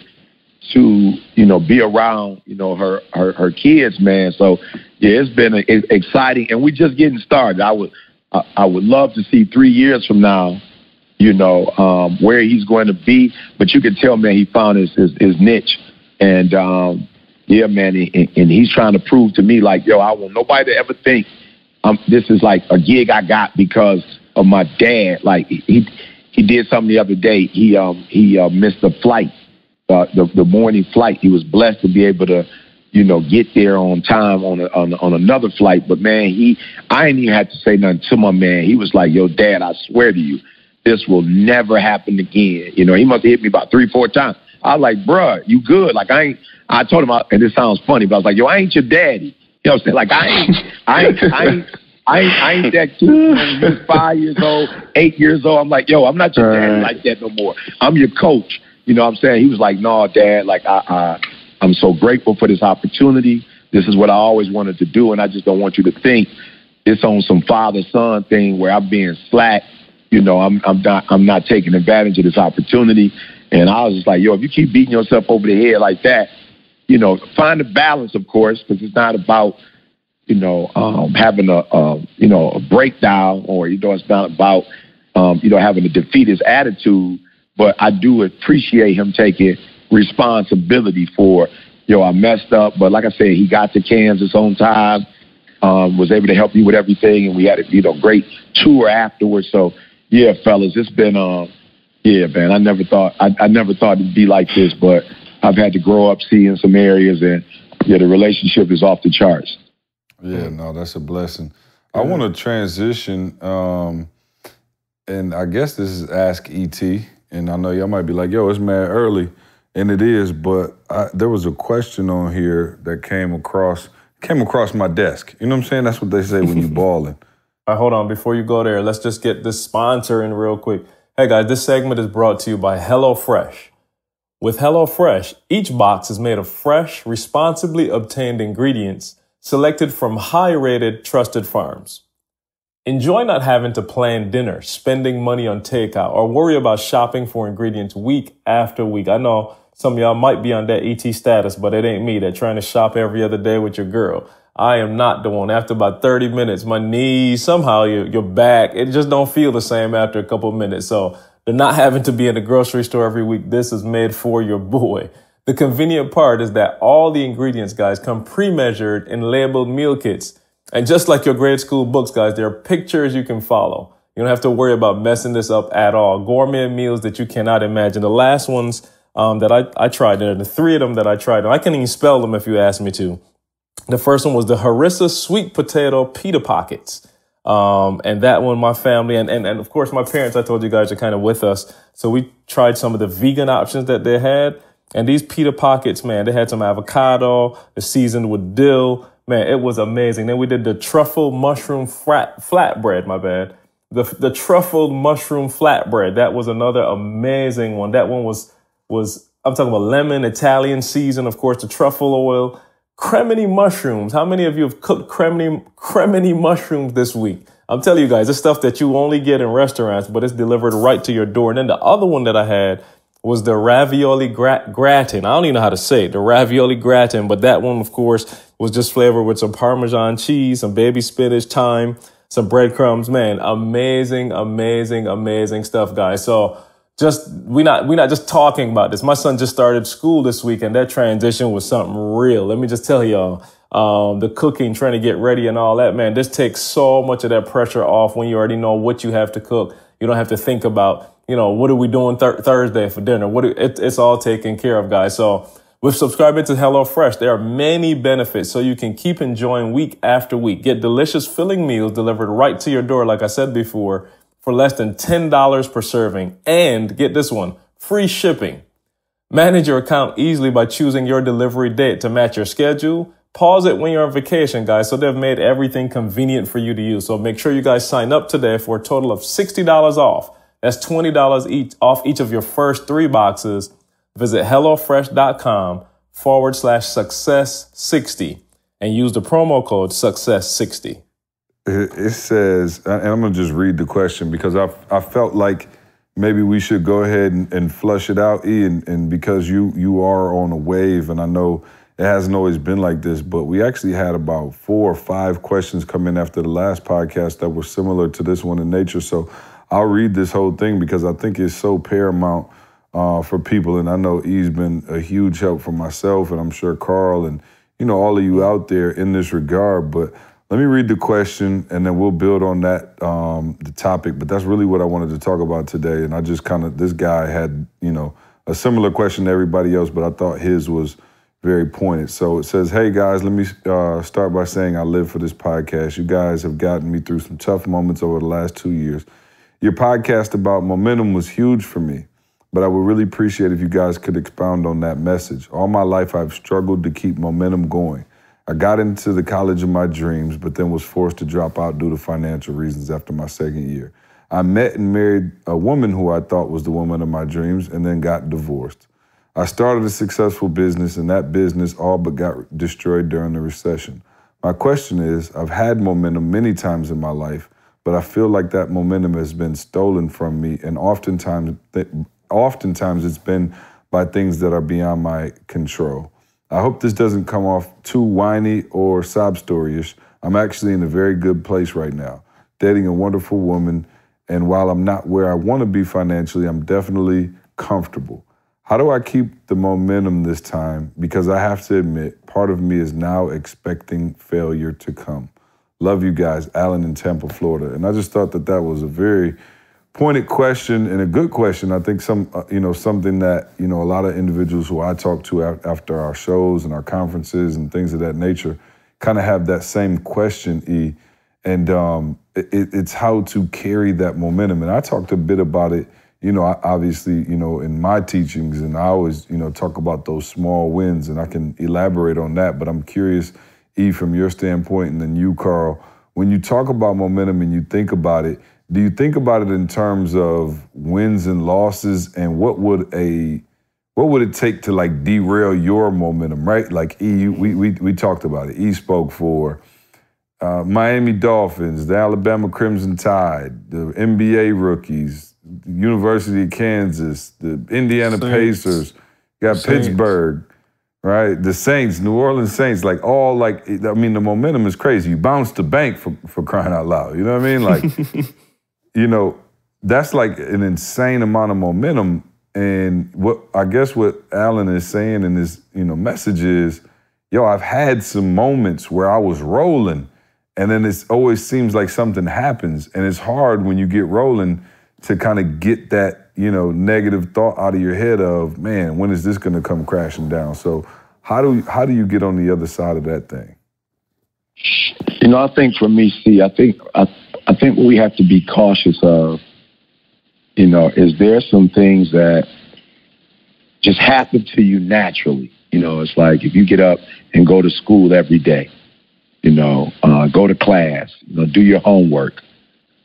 to, you know, be around, you know, her kids, man. So, yeah, it's been exciting, and we're just getting started. I would love to see 3 years from now, you know, where he's going to be. But you can tell, man, he found his niche. And, yeah, man, and he's trying to prove to me, like, yo, I want nobody to ever think this is like a gig I got because of my dad. Like, he did something the other day. He missed a flight, the morning flight. He was blessed to be able to, you know, get there on time on another flight. But, man, I ain't even had to say nothing to my man. He was like, yo, Dad, I swear to you, this will never happen again. You know, he must have hit me about 3-4 times. I was like, bruh, you good? Like, I told him, and this sounds funny, but I was like, yo, I ain't your daddy. You know what I'm saying? Like, I ain't that kid when he was 5 years old, 8 years old. I'm like, yo, I'm not your daddy like that no more. I'm your coach. You know what I'm saying? He was like, no, Dad, like, I'm so grateful for this opportunity. This is what I always wanted to do, and I just don't want you to think it's on some father-son thing where I'm being slack. You know, I'm not taking advantage of this opportunity. And I was just like, yo, if you keep beating yourself over the head like that, you know, find a balance, of course, because it's not about, you know, having a breakdown, or, you know, it's not about, you know, having a defeatist attitude. But I do appreciate him taking responsibility for, yo, I messed up. But like I said, he got to Kansas on time, was able to help me with everything. And we had a, you know, great tour afterwards. So, yeah, fellas, it's been, yeah, man, I never thought it'd be like this, but I've had to grow up seeing some areas, and, yeah, the relationship is off the charts. Yeah, no, that's a blessing. I want to transition, and I guess this is Ask E.T., and I know y'all might be like, yo, it's mad early, and it is, but there was a question on here that came across my desk. You know what I'm saying? That's what they say when you balling. All right, hold on. Before you go there, let's just get this sponsor in real quick. Hey, guys, this segment is brought to you by Hellofresh. With Hellofresh, each box is made of fresh, responsibly obtained ingredients selected from high-rated, trusted farms. Enjoy not having to plan dinner, spending money on takeout, or worry about shopping for ingredients week after week. I know some of y'all might be on that ET status, but it ain't me. They're trying to shop every other day with your girl. I am not the one. After about 30 minutes, my knees, somehow your back, it just don't feel the same after a couple of minutes. So they're not having to be in the grocery store every week. This is made for your boy. The convenient part is that all the ingredients, guys, come pre-measured in labeled meal kits. And just like your grade school books, guys, there are pictures you can follow. You don't have to worry about messing this up at all. Gourmet meals that you cannot imagine. The last ones that I tried, there are the 3 of them that I tried. I can't even spell them if you ask me to. The first one was the Harissa sweet potato pita pockets. And that one, my family and of course my parents, I told you guys, are kind of with us. So we tried some of the vegan options that they had. And these pita pockets, man, they had some avocado, they're seasoned with dill. Man, it was amazing. Then we did the truffle mushroom flatbread, my bad. The truffled mushroom flatbread. That was another amazing one. That one was I'm talking about lemon, Italian season, of course, the truffle oil. Cremini mushrooms. How many of you have cooked cremini mushrooms this week? I'm telling you guys, it's stuff that you only get in restaurants, but it's delivered right to your door. And then the other one that I had was the ravioli gratin. I don't even know how to say it, the ravioli gratin, but that one, of course, was just flavored with some Parmesan cheese, some baby spinach, thyme, some breadcrumbs. Man, amazing, amazing, amazing stuff, guys. So we're not just talking about this. My son just started school this week, and that transition was something real. Let me just tell y'all, the cooking, trying to get ready and all that, man, this takes so much of that pressure off when you already know what you have to cook. You don't have to think about, what are we doing Thursday for dinner? It's all taken care of, guys. So with subscribing to Hellofresh, there are many benefits so you can keep enjoying week after week. Get delicious filling meals delivered right to your door, like I said before, for less than $10 per serving. And get this one, free shipping. Manage your account easily by choosing your delivery date to match your schedule. Pause it when you're on vacation, guys. So they've made everything convenient for you to use. So make sure you guys sign up today for a total of $60 off. That's $20 off each of your first 3 boxes. Visit HelloFresh.com/success60 and use the promo code success60. It says, and I'm going to just read the question because I felt like maybe we should go ahead and flush it out, E, and because you are on a wave, and I know it hasn't always been like this, but we actually had about 4 or 5 questions come in after the last podcast that were similar to this one in nature. So I'll read this whole thing because I think it's so paramount for people. And I know E's been a huge help for myself, and I'm sure Carl and, all of you out there in this regard. But let me read the question, and then we'll build on that, the topic. But that's really what I wanted to talk about today. And I just this guy had, a similar question to everybody else, but I thought his was very pointed. So it says, hey, guys, let me start by saying I live for this podcast. You guys have gotten me through some tough moments over the last 2 years. Your podcast about momentum was huge for me, but I would really appreciate if you guys could expound on that message. All my life, I've struggled to keep momentum going. I got into the college of my dreams, but then was forced to drop out due to financial reasons after my 2nd year. I met and married a woman who I thought was the woman of my dreams and then got divorced. I started a successful business, and that business all but got destroyed during the recession. My question is, I've had momentum many times in my life, but I feel like that momentum has been stolen from me, and oftentimes it's been by things that are beyond my control. I hope this doesn't come off too whiny or sob story-ish. I'm actually in a very good place right now, dating a wonderful woman, and while I'm not where I want to be financially, I'm definitely comfortable. How do I keep the momentum this time? Because I have to admit, part of me is now expecting failure to come. Love you guys, Alan in Tampa, Florida. And I just thought that was a very pointed question and a good question. I think something that, a lot of individuals who I talk to after our shows and our conferences and things of that nature kind of have that same question, E. And it's how to carry that momentum. And I talked a bit about it, obviously, in my teachings, and I always, talk about those small wins, and I can elaborate on that. But I'm curious, E, from your standpoint, and then you, Carl, when you talk about momentum and you think about it, do you think about it in terms of wins and losses, and what would it take to like derail your momentum, right? Like E, we talked about it. E spoke for Miami Dolphins, the Alabama Crimson Tide, the NBA rookies, the University of Kansas, the Indiana Pacers, got Pittsburgh. Right, the Saints, New Orleans Saints, the momentum is crazy. You bounce the bank for crying out loud. You know what I mean? Like, that's like an insane amount of momentum. And what Alan is saying in his, message is, I've had some moments where I was rolling, and then it always seems like something happens, and it's hard when you get rolling to kind of get that, negative thought out of your head of, man, when is this going to come crashing down? So how do you get on the other side of that thing? I think for me, I think what we have to be cautious of, is there some things that just happen to you naturally. It's like if you get up and go to school every day, go to class, do your homework.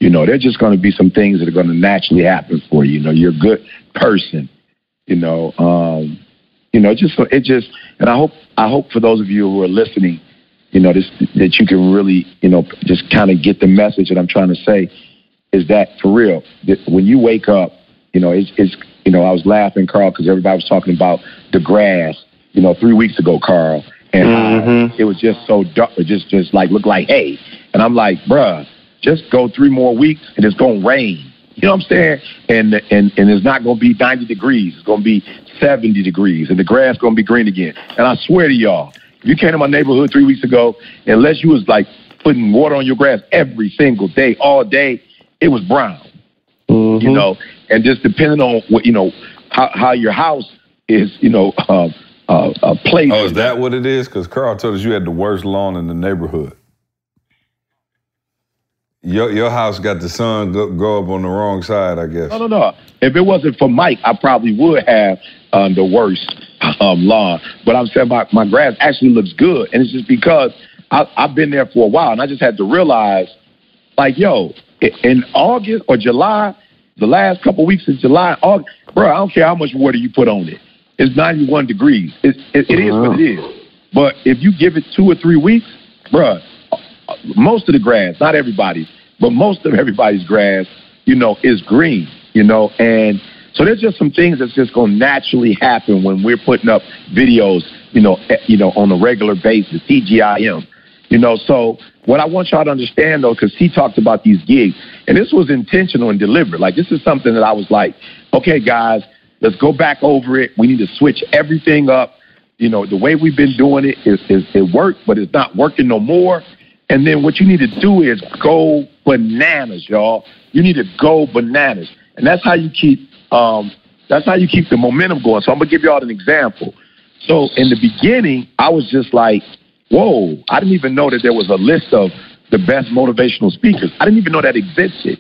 There's just going to be some things that are going to naturally happen for you. You're a good person. And I hope for those of you who are listening, that you can really, just kind of get the message that I'm trying to say is that for real, that when you wake up, I was laughing, Carl, because everybody was talking about the grass, 3 weeks ago, Carl, and it was just so dark, it just like looked like hay. And I'm like, bruh, just go 3 more weeks and it's going to rain. You know what I'm saying? And it's not going to be 90 degrees. It's going to be 70 degrees, and the grass going to be green again. And I swear to y'all, if you came to my neighborhood 3 weeks ago, unless you was like putting water on your grass every single day, all day, it was brown. Mm-hmm. You know, and just depending on what, you know, how your house is, you know, placed. Oh, is that what it is? Because Carl told us you had the worst lawn in the neighborhood. Your house got the sun go up on the wrong side, I guess. No. If it wasn't for Mike, I probably would have the worst lawn. But I'm saying my grass actually looks good, and it's just because I've been there for a while, and I just had to realize, like, yo, in August or July, the last couple weeks of July, August, bro, I don't care how much water you put on it. It's 91 degrees. It is what it is. But if you give it 2 or 3 weeks, bro, most of the grass, not everybody's, but most of everybody's grass, you know, is green, you know. And so there's just some things that's just going to naturally happen when we're putting up videos, you know, on a regular basis, TGIM. You know, so what I want y'all to understand, though, because he talked about these gigs, and this was intentional and deliberate. Like, this is something that I was like, okay, guys, let's go back over it. We need to switch everything up. You know, the way we've been doing it it worked, but it's not working no more. And then what you need to do is go bananas, y'all. You need to go bananas. And that's how you keep the momentum going. So I'm gonna give y'all an example. So in the beginning, I was just like, whoa, I didn't even know that there was a list of the best motivational speakers. I didn't even know that existed.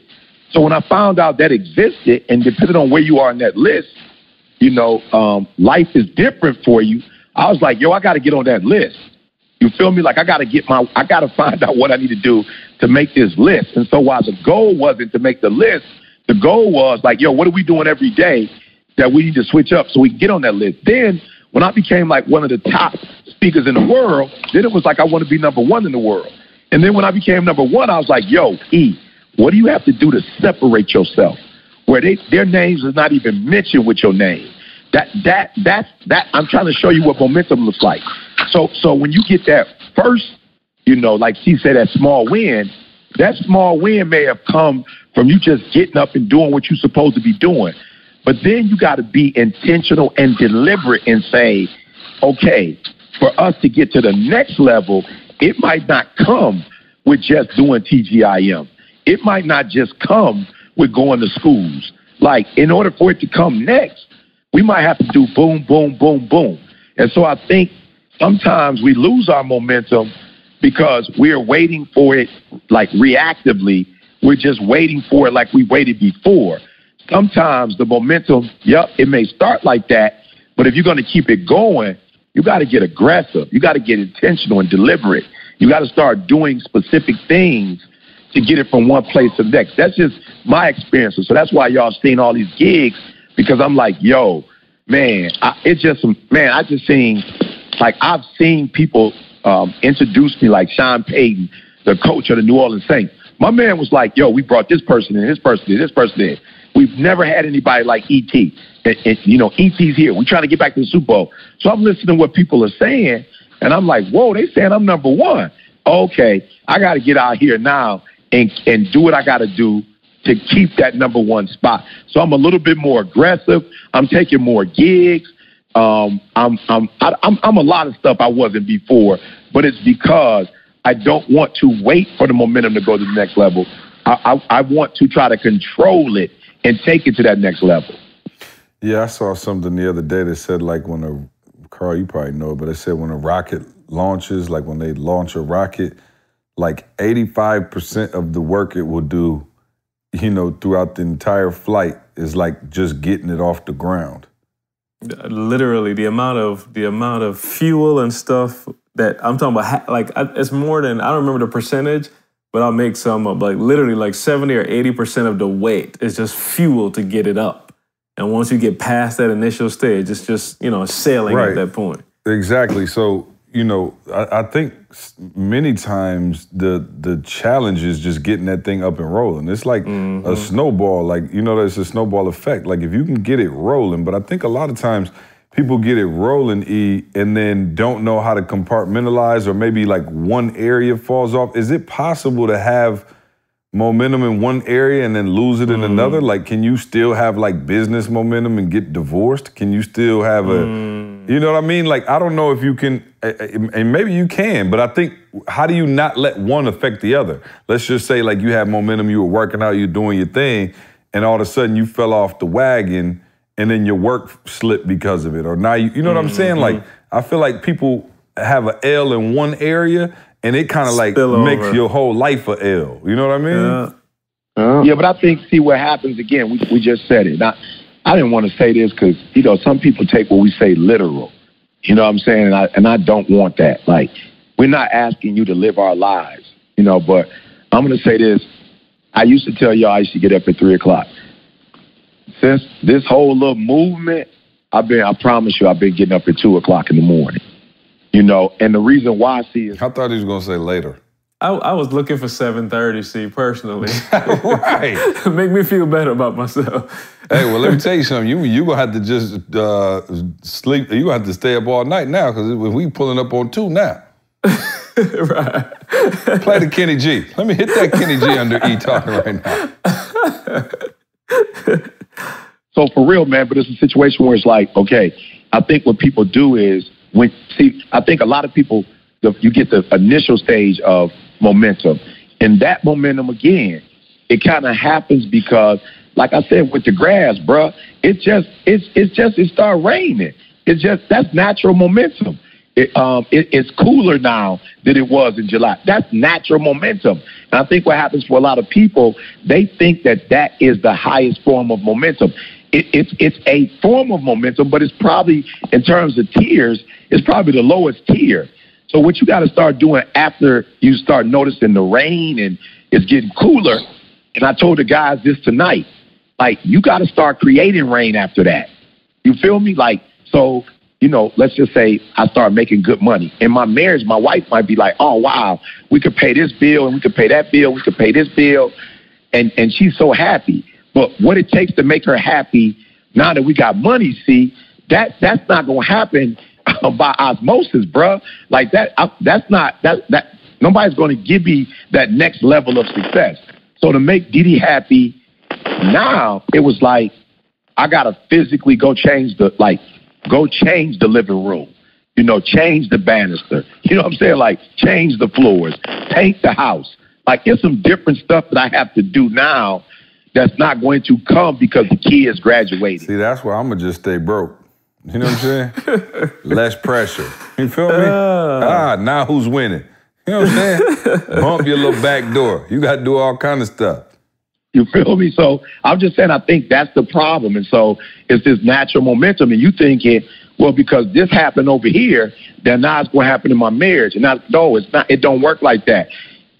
So when I found out that existed, and depending on where you are in that list, you know, life is different for you. I was like, yo, I got to get on that list. You feel me? Like, I got to find out what I need to do to make this list. And so while the goal wasn't to make the list, the goal was like, yo, what are we doing every day that we need to switch up so we can get on that list? Then when I became like one of the top speakers in the world, then it was like I want to be number one in the world. And then when I became number one, I was like, yo, E, what do you have to do to separate yourself? Where their names is not even mentioned with your name. That I'm trying to show you what momentum looks like. So when you get that first, you know, like she said, that small win may have come from you just getting up and doing what you're supposed to be doing. But then you got to be intentional and deliberate and say, okay, for us to get to the next level, it might not come with just doing TGIM. It might not just come with going to schools. Like, in order for it to come next, we might have to do boom, boom, boom, boom. And so I think sometimes we lose our momentum because we're waiting for it, like, reactively. We're just waiting for it like we waited before. Sometimes the momentum, it may start like that, but if you're going to keep it going, you got to get aggressive. You got to get intentional and deliberate. You got to start doing specific things to get it from one place to the next. That's just my experience. So that's why y'all seen all these gigs, because I'm like, yo, man, I just seen, like, I've seen people introduce me, like Sean Payton, the coach of the New Orleans Saints. My man was like, yo, we brought this person in, this person in, this person in. We've never had anybody like E.T. And, you know, E.T.'s here. We're trying to get back to the Super Bowl. So I'm listening to what people are saying, and I'm like, whoa, they saying I'm number one. Okay, I got to get out here now and do what I got to do to keep that number one spot. So I'm a little bit more aggressive. I'm taking more gigs. I'm a lot of stuff I wasn't before, but it's because I don't want to wait for the momentum to go to the next level. I want to try to control it and take it to that next level. Yeah, I saw something the other day that said, like, Carl, you probably know it, but it said when a rocket launches, like when they launch a rocket, like 85% of the work it will do, you know, throughout the entire flight is like just getting it off the ground. Literally, the amount of fuel and stuff that I'm talking about, like, it's more than, I don't remember the percentage, but I'll make some up. Like, literally, like 70 or 80% of the weight is just fuel to get it up. And once you get past that initial stage, it's just, you know, sailing right at that point. Exactly. So, you know, I think many times the challenge is just getting that thing up and rolling. It's like a snowball, like, you know, there's a snowball effect. Like, if you can get it rolling, but I think a lot of times people get it rolling, E, and then don't know how to compartmentalize, or maybe like one area falls off. Is it possible to have momentum in one area and then lose it in another? Like, can you still have like business momentum and get divorced? Can you still have you know what I mean? Like, I don't know if you can, and maybe you can, but I think, how do you not let one affect the other? Let's just say like you had momentum, you were working out, you're doing your thing, and all of a sudden you fell off the wagon and then your work slipped because of it. Or now, you know what I'm saying? Like, I feel like people have an L in one area and it kind of like makes your whole life a L. You know what I mean? Yeah, but I think, see what happens again, we just said it. Now, I didn't want to say this because, you know, some people take what we say literal. You know what I'm saying? And I don't want that. Like, we're not asking you to live our lives, you know, but I'm going to say this. I used to tell y'all I used to get up at 3 o'clock. Since this whole little movement, I promise you, I've been getting up at 2 o'clock in the morning. You know, and the reason why, see, is... I thought he was going to say later. I was looking for 7:30, see, personally. Right. Make me feel better about myself. Hey, well, let me tell you something. You going to have to just sleep. You going to have to stay up all night now because we pulling up on 2 now. Right. Play the Kenny G. Let me hit that Kenny G under E talking right now. So for real, man, but it's a situation where it's like, okay, I think what people do is, I think a lot of people, you get the initial stage of momentum. And that momentum, again, it kind of happens because, like I said, with the grass, bruh, it started raining. That's natural momentum. It's cooler now than it was in July. That's natural momentum. And I think what happens for a lot of people, they think that is the highest form of momentum. It's a form of momentum, but it's probably, in terms of tiers, it's probably the lowest tier. So what you got to start doing after you start noticing the rain and it's getting cooler, and I told the guys this tonight, like, you got to start creating rain after that. You feel me? Like, so, you know, let's just say I start making good money. In my marriage, my wife might be like, oh, wow, we could pay this bill and we could pay that bill, we could pay this bill, and she's so happy. But what it takes to make her happy, now that we got money, see, that's not going to happen by osmosis, bruh. Like that nobody's going to give me that next level of success. So to make Didi happy, now it was like, I got to physically go change the living room, you know, change the banister, you know what I'm saying? Like, change the floors, paint the house. Like, it's some different stuff that I have to do now that's not going to come because the kids graduated. See, that's why I'm going to just stay broke. You know what I'm saying? Less pressure. You feel me? Now who's winning? You know what I'm saying? Bump your little back door. You got to do all kind of stuff. You feel me? So I'm just saying, I think that's the problem. And so it's this natural momentum. And you thinking, well, because this happened over here, then now it's going to happen in my marriage. And no, it's not. It don't work like that.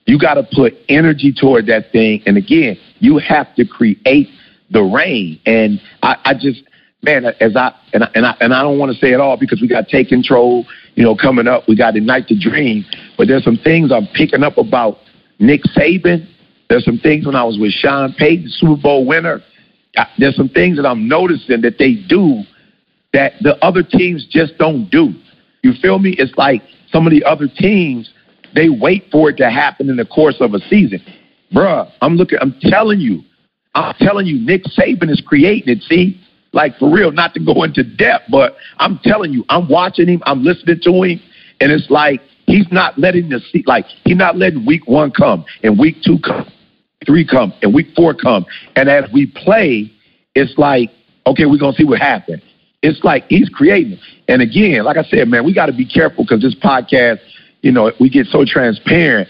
You got to put energy toward that thing. And again, you have to create the rain. And I just, man, I don't want to say it all because we got Take Control, you know, coming up. We got Ignite the Dream. But there's some things I'm picking up about Nick Saban. There's some things when I was with Sean Payton, the Super Bowl winner. There's some things that I'm noticing that they do that the other teams just don't do. You feel me? It's like some of the other teams, they wait for it to happen in the course of a season. Bruh, I'm telling you, Nick Saban is creating it, see? Like, for real, not to go into depth, but I'm telling you, I'm watching him, I'm listening to him, and it's like he's not letting he's not letting week 1 come and week 2 come, 3 come and week 4 come. And as we play, it's like, okay, we're going to see what happens. It's like he's creating. And again, like I said, man, we got to be careful because this podcast, you know, we get so transparent.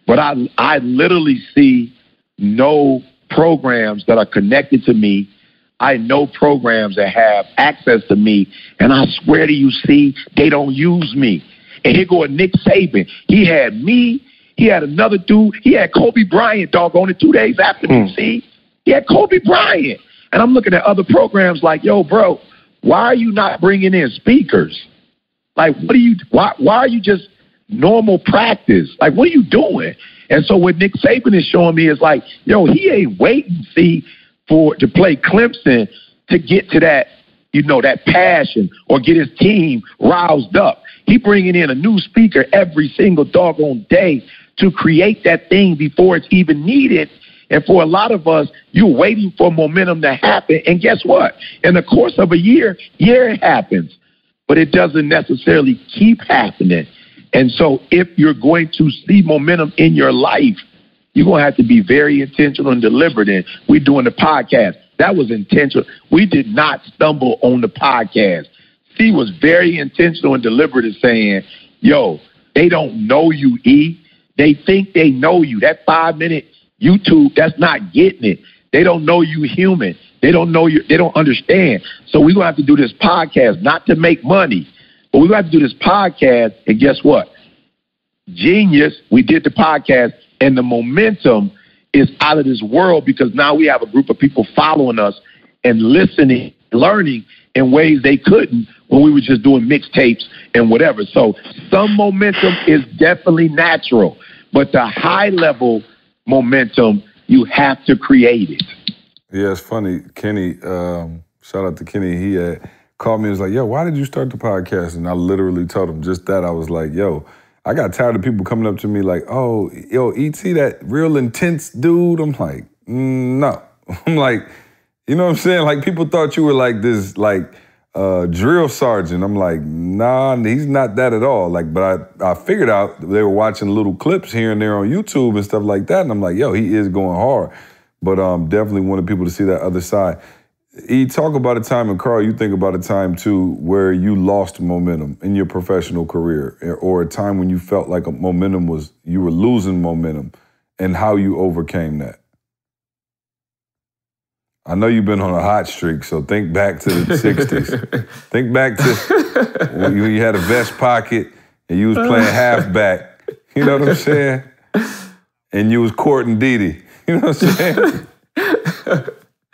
But I literally see no programs that are connected to me. I know programs that have access to me. And I swear to you, see, they don't use me. And here go Nick Saban. He had me. He had another dude. He had Kobe Bryant, doggone it, 2 days after me, see? He had Kobe Bryant. And I'm looking at other programs like, yo, bro, why are you not bringing in speakers? Like, why are you just normal practice? Like, what are you doing? And so what Nick Saban is showing me is like, yo, he ain't waiting, see, to play Clemson to get to that, you know, that passion or get his team roused up. He bringing in a new speaker every single doggone day to create that thing before it's even needed. And for a lot of us, you're waiting for momentum to happen. And guess what? In the course of a year, it happens. But it doesn't necessarily keep happening. And so if you're going to see momentum in your life, you're going to have to be very intentional and deliberate. And we're doing the podcast. That was intentional. We did not stumble on the podcast. C was very intentional and deliberate in saying, yo, they don't know you, E. They think they know you. That 5-minute YouTube, that's not getting it. They don't know you human. They don't know you. They don't understand. So we're going to have to do this podcast, not to make money, but we're going to have to do this podcast. And guess what? Genius, we did the podcast, and the momentum is out of this world because now we have a group of people following us and listening, learning in ways they couldn't when we were just doing mixtapes and whatever. So some momentum is definitely natural, but the high-level momentum, you have to create it. Yeah, it's funny. Kenny, shout out to Kenny. He had called me and was like, yo, why did you start the podcast? And I literally told him just that. I was like, yo, I got tired of people coming up to me like, oh, yo, E.T., that real intense dude. I'm like, no. I'm like, you know what I'm saying? Like, people thought you were like this, like, drill sergeant. I'm like, nah, he's not that at all. Like, but I figured out they were watching little clips here and there on YouTube and stuff like that. And I'm like, yo, he is going hard. But definitely wanted people to see that other side. You talk about a time, and Carl, you think about a time too where you lost momentum in your professional career, or a time when you felt like you were losing momentum, and how you overcame that. I know you've been on a hot streak, so think back to the 60s. Think back to when you had a vest pocket and you was playing halfback. You know what I'm saying? And you was courting Dee Dee. You know what I'm saying?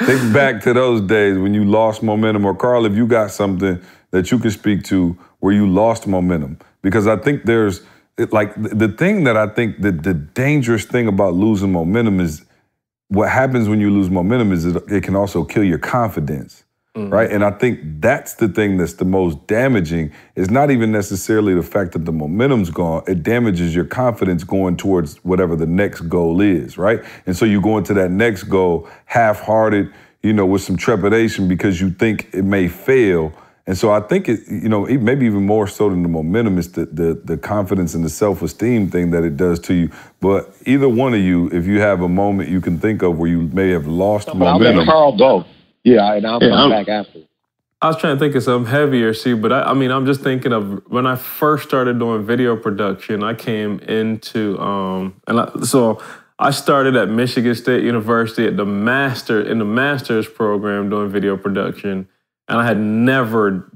Think back to those days when you lost momentum. Or Carl, if you got something that you can speak to where you lost momentum. Because I think there's, like, the thing that I think that the dangerous thing about losing momentum is what happens when you lose momentum is it can also kill your confidence, right? And I think that's the thing that's the most damaging. It's not even necessarily the fact that the momentum's gone. It damages your confidence going towards whatever the next goal is, right? And so you go into that next goal half-hearted, you know, with some trepidation because you think it may fail. And so I think it, you know, maybe even more so than the momentum is the confidence and the self-esteem thing that it does to you. But either one of you, if you have a moment you can think of where you may have lost momentum. I'll let Carl go. Yeah, and I'll come back after. I was trying to think of something heavier, see, but I mean, I'm just thinking of when I first started doing video production, I came into, so I started at Michigan State University in the master's program doing video production. And I had never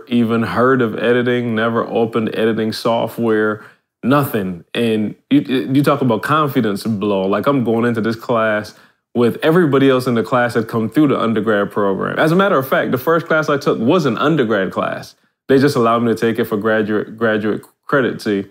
even heard of editing, never opened editing software, nothing. And you talk about confidence blow. Like, I'm going into this class with everybody else in the class had come through the undergrad program. As a matter of fact, the first class I took was an undergrad class. They just allowed me to take it for graduate credit, see.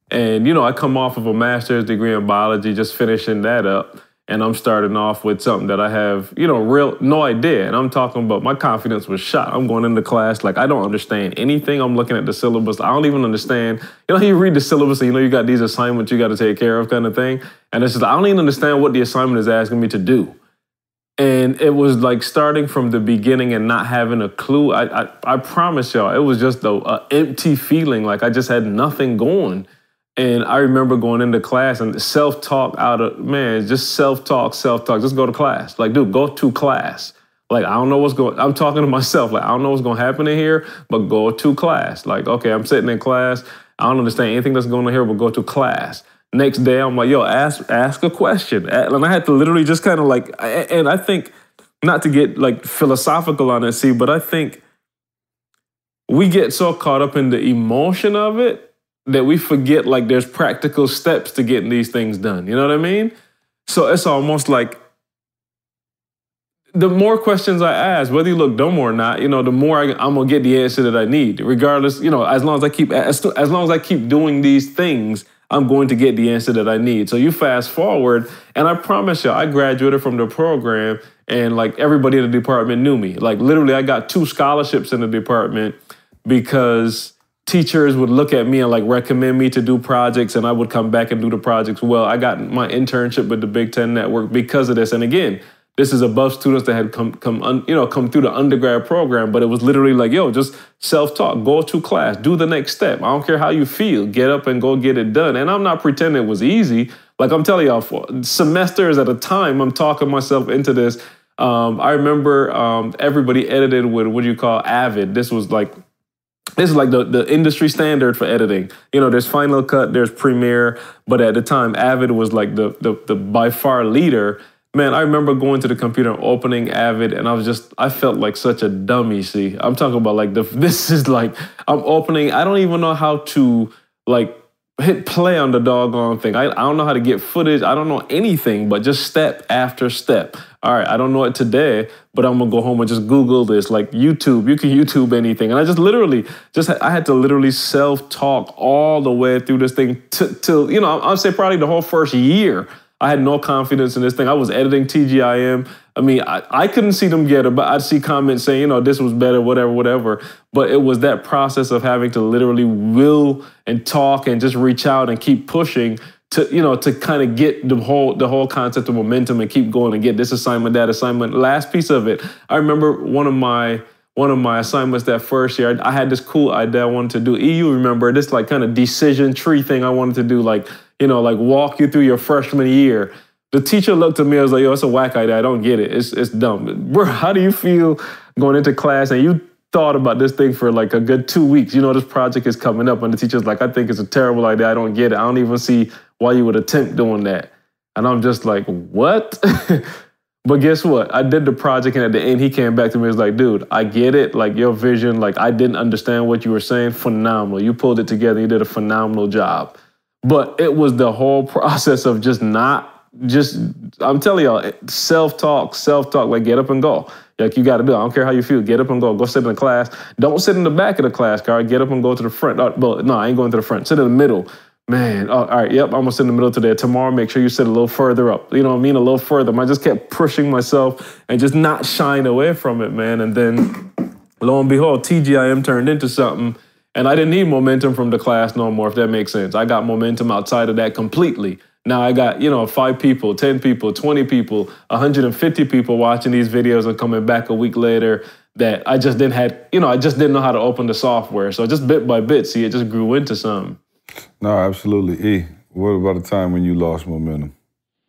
And, you know, I come off of a master's degree in biology, just finishing that up. And I'm starting off with something that I have, you know, no idea. And I'm talking about my confidence was shot. I'm going into class like I don't understand anything. I'm looking at the syllabus. I don't even understand. You know, you read the syllabus and you know you got these assignments you got to take care of kind of thing. And it's just, I don't even understand what the assignment is asking me to do. And it was like starting from the beginning and not having a clue. I promise y'all, it was just an empty feeling. Like I just had nothing going. And I remember going into class and self-talk just self-talk. Just go to class. Like, dude, go to class. Like, I don't know I'm talking to myself. Like, I don't know what's going to happen in here, but go to class. Like, okay, I'm sitting in class. I don't understand anything that's going on here, but go to class. Next day, I'm like, yo, ask a question. And I had to literally just kind of like, and I think, not to get like philosophical on it, see, but I think we get so caught up in the emotion of it that we forget like there's practical steps to getting these things done. You know what I mean? So it's almost like the more questions I ask, whether you look dumb or not, you know, the more I'm gonna get the answer that I need. Regardless, you know, as long as I keep doing these things, I'm going to get the answer that I need. So you fast forward, and I promise you, I graduated from the program, and like everybody in the department knew me. Like literally, I got 2 scholarships in the department because teachers would look at me and like recommend me to do projects, and I would come back and do the projects. Well, I got my internship with the Big Ten Network because of this. And again, this is above students that had come through the undergrad program, but it was literally like, yo, just self-taught, go to class, do the next step. I don't care how you feel, get up and go get it done. And I'm not pretending it was easy. Like I'm telling y'all, for semesters at a time, I'm talking myself into this. I remember everybody edited with what you call Avid. This is like the industry standard for editing. You know, there's Final Cut, there's Premiere, but at the time, Avid was like the by far leader. Man, I remember going to the computer and opening Avid, and I felt like such a dummy, see. I'm talking about like, this is like, I'm opening, I don't even know how to like hit play on the doggone thing. I don't know how to get footage. I don't know anything, but just step after step. All right, I don't know it today, but I'm gonna go home and just Google this, like YouTube. You can YouTube anything. And I just literally, I had to literally self-talk all the way through this thing till, you know, I'd say probably the whole first year. I had no confidence in this thing. I was editing TGIM. I mean, I couldn't see them get it, but I'd see comments saying, you know, this was better, whatever. But it was that process of having to literally will and talk and just reach out and keep pushing to kind of get the whole concept of momentum and keep going and get this assignment, that assignment. Last piece of it, I remember one of my assignments that first year, I had this cool idea I wanted to do. You remember this like kind of decision tree thing I wanted to do, like, you know, like walk you through your freshman year. The teacher looked at me, I was like, yo, it's a whack idea. I don't get it. It's dumb. Bro, how do you feel going into class and you thought about this thing for like a good 2 weeks? You know, this project is coming up and the teacher's like, I think it's a terrible idea. I don't get it. I don't even see why you would attempt doing that. And I'm just like, what? But guess what? I did the project, and at the end, he came back to me and was like, dude, I get it. Like, your vision, like, I didn't understand what you were saying. Phenomenal. You pulled it together. You did a phenomenal job. But it was the whole process of I'm telling y'all, self-talk, like, get up and go. Like, you got to do it. I don't care how you feel. Get up and go. Go sit in the class. Don't sit in the back of the class, Carl. Get up and go to the front. Well, no, I ain't going to the front. Sit in the middle. Man, all right, yep, I'm going to sit in the middle today. Tomorrow, make sure you sit a little further up. You know what I mean? A little further. I just kept pushing myself and just not shying away from it, man. And then, lo and behold, TGIM turned into something, and I didn't need momentum from the class no more, if that makes sense. I got momentum outside of that completely. Now I got, 5 people, 10 people, 20 people, 150 people watching these videos and coming back a week later that I just didn't know how to open the software. So just bit by bit, see, it just grew into something. No, absolutely. E, what about the time when you lost momentum?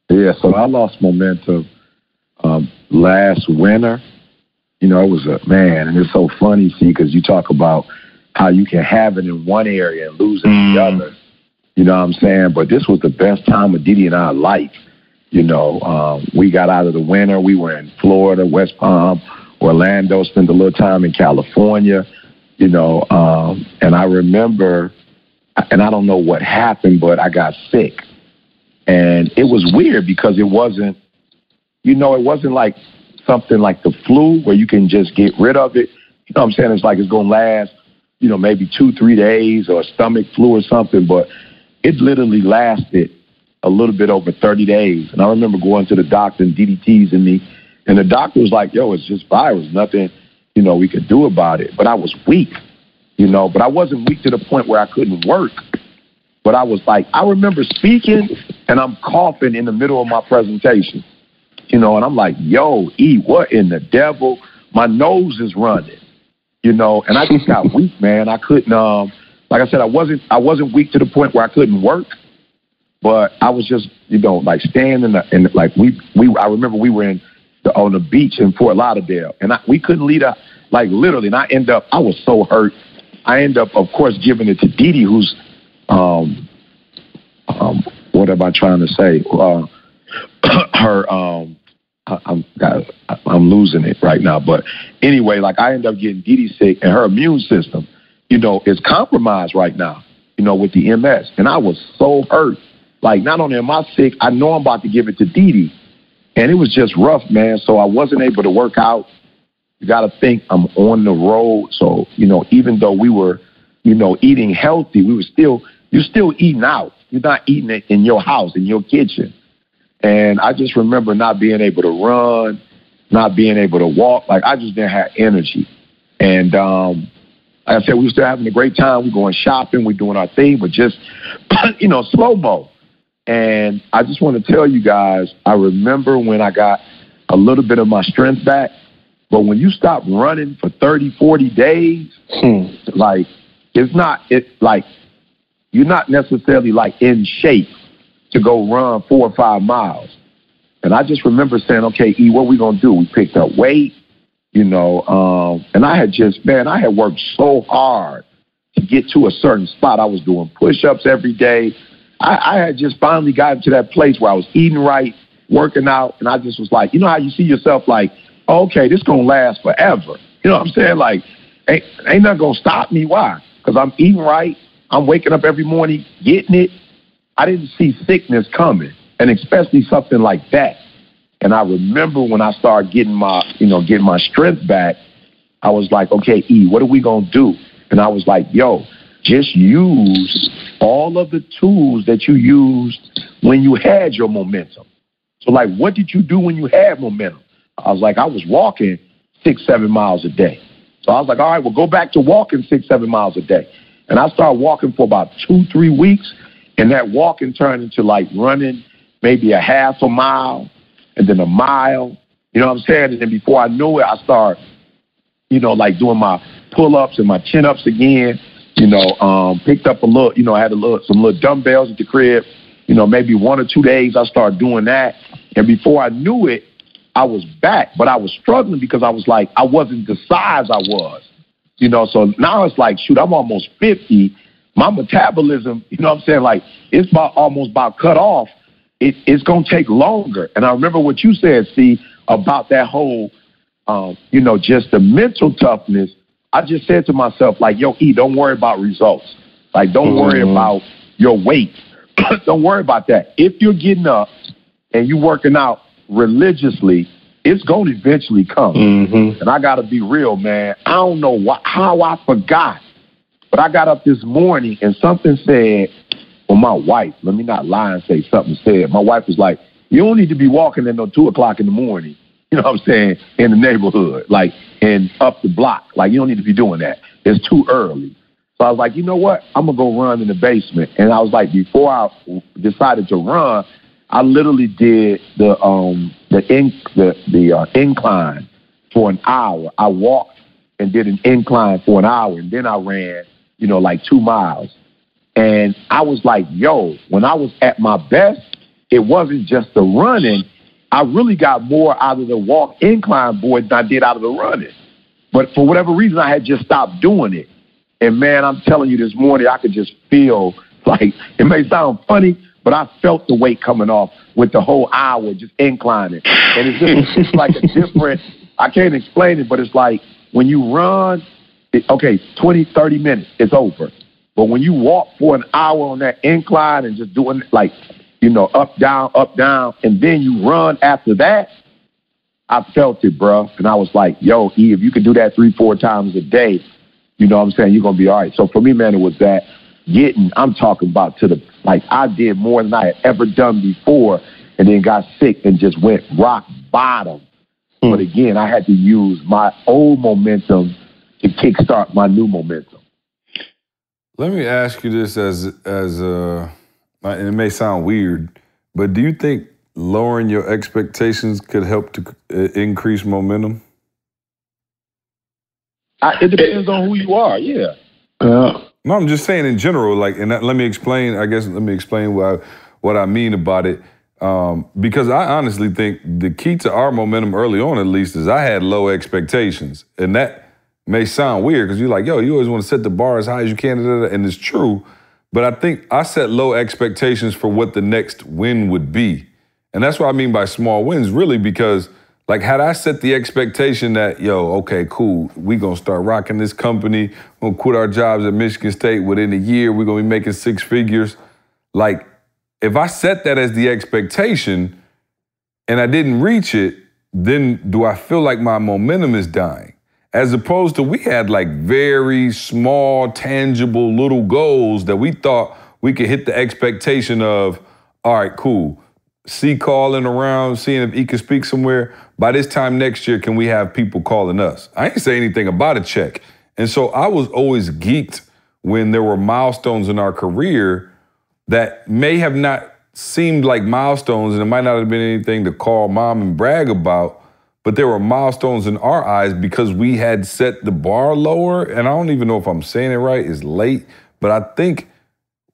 Yeah, so I lost momentum last winter. You know, it was and it's so funny, see, because you talk about how you can have it in one area and lose it in the other. You know what I'm saying? But this was the best time of Didi and our life. You know, we got out of the winter. We were in Florida, West Palm, Orlando, spent a little time in California, and I remember, and I don't know what happened, but I got sick. And it was weird because it wasn't like something like the flu where you can just get rid of it. You know what I'm saying? It's like it's going to last, maybe 2-3 days, or a stomach flu or something, but it literally lasted a little bit over 30 days. And I remember going to the doctor and DDTs me, and the doctor was like, yo, it's just virus, nothing, we could do about it. But I was weak, but I wasn't weak to the point where I couldn't work. But I was like, I remember speaking and I'm coughing in the middle of my presentation, and I'm like, yo, E, what in the devil? My nose is running, and I just got weak, man. I couldn't, like I said, I wasn't weak to the point where I couldn't work, but I was just, like staying I remember we were on the beach in Fort Lauderdale, and we couldn't leave literally, and I was so hurt. I end up, of course, giving it to Didi, who's, what am I trying to say? I'm losing it right now. But anyway, I end up getting Didi sick, and her immune system, is compromised right now, with the MS. And I was so hurt. Not only am I sick, I know I'm about to give it to Didi. And it was just rough, man. So I wasn't able to work out. You got to think I'm on the road. So, even though we were, eating healthy, you're still eating out. You're not eating it in your house, in your kitchen. And I just remember not being able to run, not being able to walk. I just didn't have energy. And like I said, we were still having a great time. We're going shopping. We're doing our thing, but just, slow-mo. And I just want to tell you guys, I remember when I got a little bit of my strength back, but when you stop running for 30, 40 days, you're not necessarily like in shape to go run 4 or 5 miles. And I just remember saying, okay, E, what we going to do? We picked up weight, and I had worked so hard to get to a certain spot. I was doing push-ups every day. I had just finally gotten to that place where I was eating right, working out, and I just was like, you know how you see yourself like, oh, okay, this going to last forever. You know what I'm saying? Like, ain't nothing going to stop me. Why? Because I'm eating right. I'm waking up every morning, getting it. I didn't see sickness coming, and especially something like that. And I remember when I started getting my strength back, I was like, okay, E, what are we going to do? And I was like, yo, just use all of the tools that you used when you had your momentum. So, like, what did you do when you had momentum? I was like, I was walking 6-7 miles a day. So I was like, all right, well, go back to walking 6-7 miles a day. And I started walking for about 2-3 weeks, and that walking turned into, like, running maybe a half a mile and then a mile. You know what I'm saying? And then before I knew it, I started, doing my pull-ups and my chin-ups again. Picked up a little, I had some little dumbbells at the crib. Maybe 1 or 2 days I started doing that. And before I knew it, I was back. But I was struggling because I was like, I wasn't the size I was. So now it's like, shoot, I'm almost 50. My metabolism, like it's almost cut off. It's going to take longer. And I remember what you said, Steve, about that whole, just the mental toughness. I just said to myself, like, yo, E, don't worry about results. Like, don't worry about your weight. Don't worry about that. If you're getting up and you're working out religiously, it's going to eventually come. And I got to be real, man. I don't know how I forgot, but I got up this morning and something said, well, my wife, let me not lie and say something said. My wife was like, you don't need to be walking at no 2 o'clock in the morning, you know what I'm saying, in the neighborhood, like, and up the block. Like, you don't need to be doing that. It's too early. So I was like, you know what? I'm going to go run in the basement. And I was like, before I decided to run, I literally did the incline for an hour. I walked and did an incline for an hour, and then I ran, 2 miles. And I was like, yo, when I was at my best, it wasn't just the running. I really got more out of the walk incline board than I did out of the running. But for whatever reason, I had just stopped doing it. And, man, I'm telling you, this morning I could just feel like, it may sound funny, but I felt the weight coming off with the whole hour just inclining. And it's like a different, I can't explain it, but it's like when you run, 20, 30 minutes, it's over. But when you walk for an hour on that incline and just doing like, up, down, and then you run after that, I felt it, bro. And I was like, yo, E, if you can do that 3-4 times a day, you know what I'm saying, you're going to be all right. So for me, man, it was that I'm talking about I did more than I had ever done before and then got sick and just went rock bottom. But again, I had to use my old momentum to kickstart my new momentum. Let me ask you this and it may sound weird, but do you think lowering your expectations could help to increase momentum? It depends on who you are, yeah. No, I'm just saying in general, let me explain what I mean about it. Because I honestly think the key to our momentum early on, at least, is I had low expectations. And that may sound weird because you're like, yo, you always want to set the bar as high as you can, and it's true. But I think I set low expectations for what the next win would be. And that's what I mean by small wins, really, because had I set the expectation that, yo, okay, cool, we going to start rocking this company, we're going to quit our jobs at Michigan State within a year, we're going to be making 6 figures. If I set that as the expectation and I didn't reach it, then do I feel like my momentum is dying? As opposed to we had very small, tangible little goals that we thought we could hit the expectation of, all right, cool. C calling around, seeing if he can speak somewhere. By this time next year, can we have people calling us? I ain't say anything about a check. And so I was always geeked when there were milestones in our career that may have not seemed like milestones, and it might not have been anything to call mom and brag about, but there were milestones in our eyes because we had set the bar lower. And I don't even know if I'm saying it right, it's late, but I think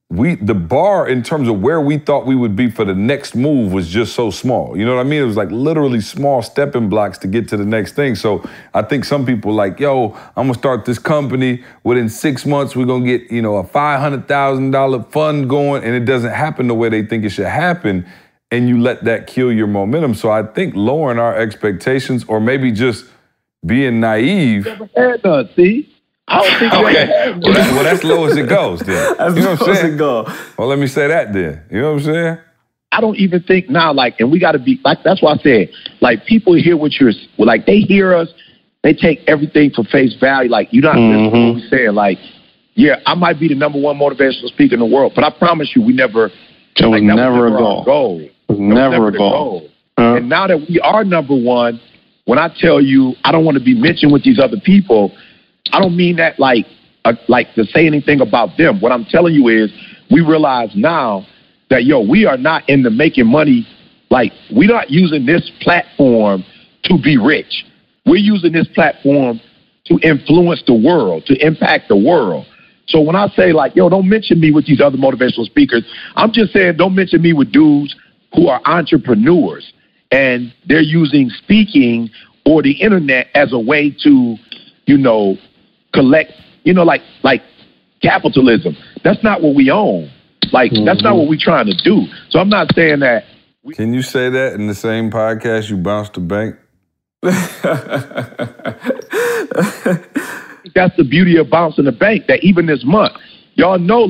the bar in terms of where we thought we would be for the next move was just so small. You know what I mean? It was like literally small stepping blocks to get to the next thing. So I think some people like, yo, I'm gonna start this company. Within 6 months, we're gonna get, a $500,000 fund going, and it doesn't happen the way they think it should happen. And you let that kill your momentum. So I think lowering our expectations, or maybe just being naive. Never had none, see? I don't think okay. Well, that's low as it goes then. As low as it goes. Well, let me say that then. You know what I'm saying? I don't even think now, and we got to be, that's why I said, people hear what you're, they hear us, they take everything for face value. You're not listening to what we're saying. Yeah, I might be the #1 motivational speaker in the world, but I promise you, we never, that was never a goal. Never a goal. And now that we are #1, when I tell you I don't want to be mentioned with these other people, I don't mean that to say anything about them. What I'm telling you is we realize now that, we are not into making money. We're not using this platform to be rich. We're using this platform to influence the world, to impact the world. So when I say don't mention me with these other motivational speakers, I'm just saying don't mention me with dudes who are entrepreneurs and they're using speaking or the internet as a way to, collect, like capitalism. That's not what we own. That's not what we're trying to do. So I'm not saying that. Can you say that in the same podcast you bounced the bank? That's the beauty of bouncing the bank, that even this month, y'all know,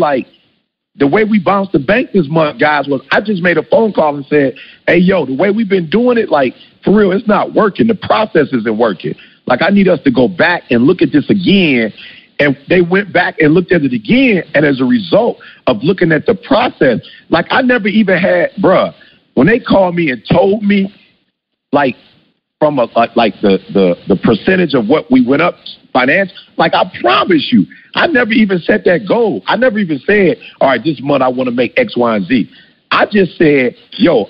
the way we bounced the bank this month, guys, was I just made a phone call and said, hey, the way we've been doing it, for real, it's not working. The process isn't working. I need us to go back and look at this again. And they went back and looked at it again. And as a result of looking at the process, I never even had, when they called me and told me, from the percentage of what we went up financially, I promise you, I never even set that goal. I never even said, all right, this month I want to make X, Y, and Z. I just said,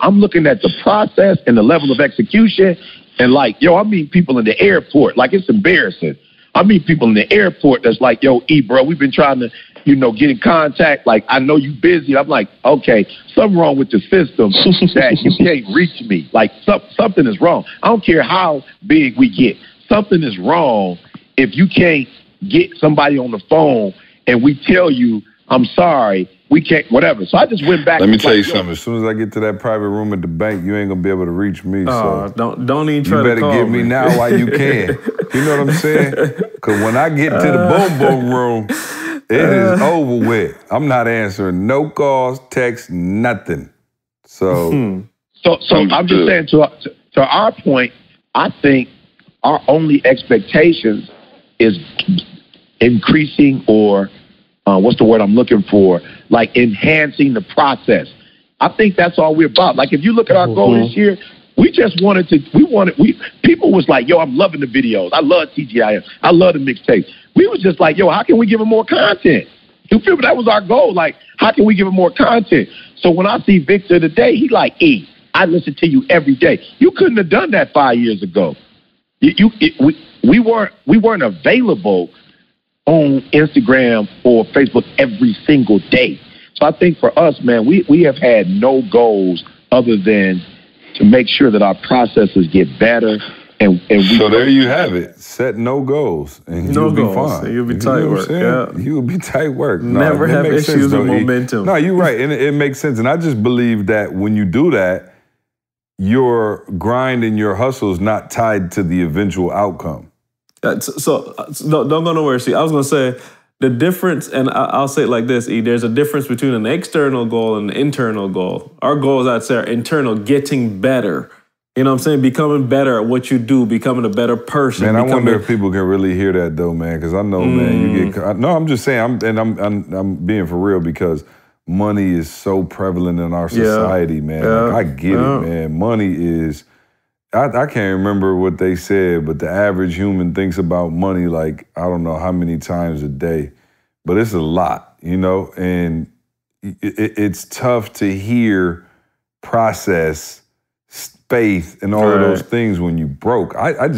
I'm looking at the process and the level of execution. And I meet people in the airport. It's embarrassing. I meet people in the airport that's bro, we've been trying to, get in contact. I know you busy. I'm okay, something wrong with the system that you can't reach me. Something is wrong. I don't care how big we get. Something is wrong if you can't get somebody on the phone and we tell you, I'm sorry, we can't, whatever. So I just went back. Let me tell you something. As soon as I get to that private room at the bank, you ain't gonna be able to reach me. So don't even try to call me. You better get me now while you can. You know what I'm saying? Because when I get to the boom boom room, it is over with. I'm not answering no calls, texts, nothing. So, so I'm just saying to our point, I think our only expectations is increasing or what's the word I'm looking for? Enhancing the process. I think that's all we're about. If you look at our goal this year, we just people was I'm loving the videos. I love TGIF. I love the mixtapes. We was just how can we give them more content? You feel me? That was our goal. How can we give them more content? So when I see Victor today, he E, I listen to you every day. You couldn't have done that 5 years ago. We weren't available on Instagram or Facebook every single day. So I think for us, man, we have had no goals other than to make sure that our processes get better. And so there you have it. Set no goals, and you'll be fine. You'll be tight work. Yeah. You'll be tight work. Never have issues with momentum. No, you're right, and it makes sense. And I just believe that when you do that, your grind and your hustle is not tied to the eventual outcome. So don't go nowhere. See, I was going to say the difference, and I'll say it like this, E, there's a difference between an external goal and an internal goal. Our goals, I'd say, are internal, getting better. You know what I'm saying? Becoming better at what you do, becoming a better person. Man, I wonder if people can really hear that though, man, because I know, man, you get. No, I'm just saying, I'm being for real because money is so prevalent in our society, man. I get it, man. Money is I can't remember what they said, but the average human thinks about money like, I don't know how many times a day, but it's a lot, you know, and it's tough to hear, process, faith, and all of those things when you broke. I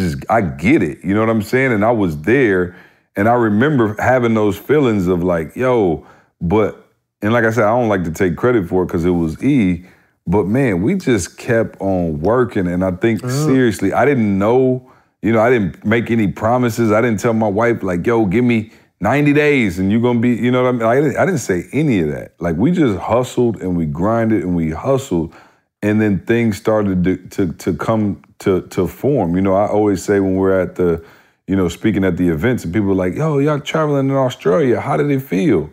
get it, you know what I'm saying? And I was there, and I remember having those feelings of like, yo, and like I said, I don't like to take credit for it because it was E, but man, we just kept on working. And I think seriously, I didn't know, you know, I didn't make any promises. I didn't tell my wife like, yo, give me 90 days and you're going to be, you know what I mean? I didn't say any of that. Like we just hustled and we grinded and we hustled. And then things started to come to form. You know, I always say when we're at the, you know, speaking at the events and people are like, yo, y'all traveling in Australia, how did it feel?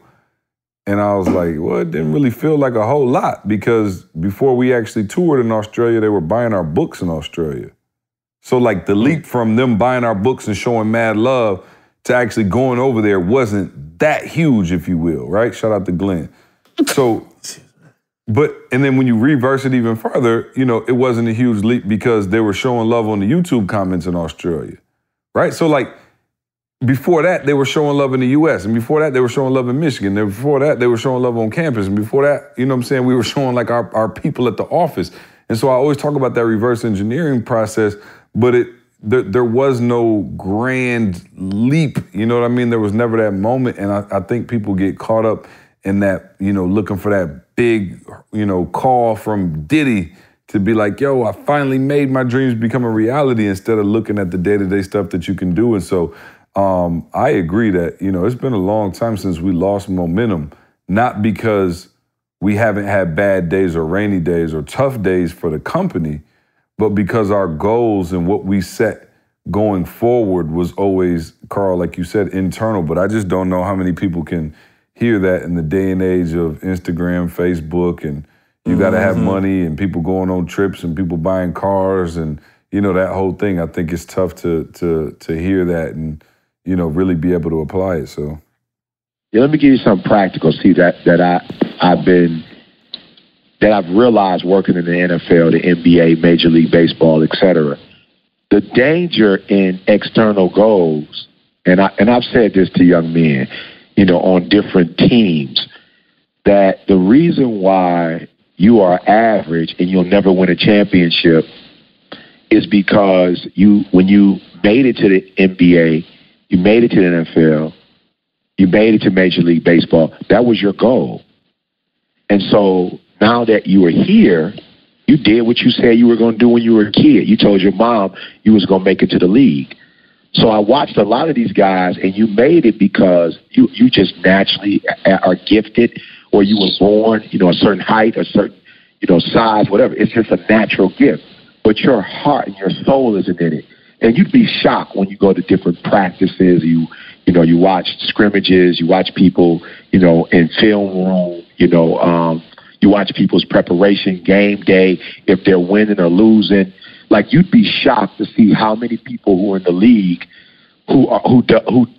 And I was like, well, it didn't really feel like a whole lot because before we actually toured in Australia, they were buying our books in Australia. So like the leap from them buying our books and showing mad love to actually going over there wasn't that huge, if you will, right? Shout out to Glenn. So, and then when you reverse it even further, you know, it wasn't a huge leap because they were showing love on the YouTube comments in Australia, right? So like, before that, they were showing love in the U.S. And before that, they were showing love in Michigan. And before that, they were showing love on campus. And before that, you know what I'm saying, we were showing like our people at the office. And so I always talk about that reverse engineering process, but there was no grand leap. You know what I mean? There was never that moment. And I think people get caught up in that, you know, looking for that big, you know, call from Diddy to be like, yo, I finally made my dreams become a reality instead of looking at the day-to-day stuff that you can do. And so I agree that, you know, it's been a long time since we lost momentum, not because we haven't had bad days or rainy days or tough days for the company, but because our goals and what we set going forward was always, Carl, like you said, internal. But I just don't know how many people can hear that in the day and age of Instagram, Facebook, and you got to have money and people going on trips and people buying cars and, you know, that whole thing. I think it's tough to hear that and, you know, really be able to apply it. So, yeah, let me give you something practical. See that I've realized working in the NFL, the NBA, Major League Baseball, etc. The danger in external goals, and I've said this to young men, you know, on different teams, that the reason why you are average and you'll never win a championship is because when you made it to the NBA, you made it to the NFL, you made it to Major League Baseball, that was your goal. And so now that you are here, you did what you said you were going to do when you were a kid. You told your mom you was going to make it to the league. So I watched a lot of these guys, and you made it because you just naturally are gifted, or you were born, you know, a certain height, a certain, you know, size, whatever. It's just a natural gift. But your heart and your soul isn't in it. And you'd be shocked when you go to different practices. You watch scrimmages, you watch people, you know, in film room, you watch people's preparation, game day, if they're winning or losing. Like, you'd be shocked to see how many people who are in the league who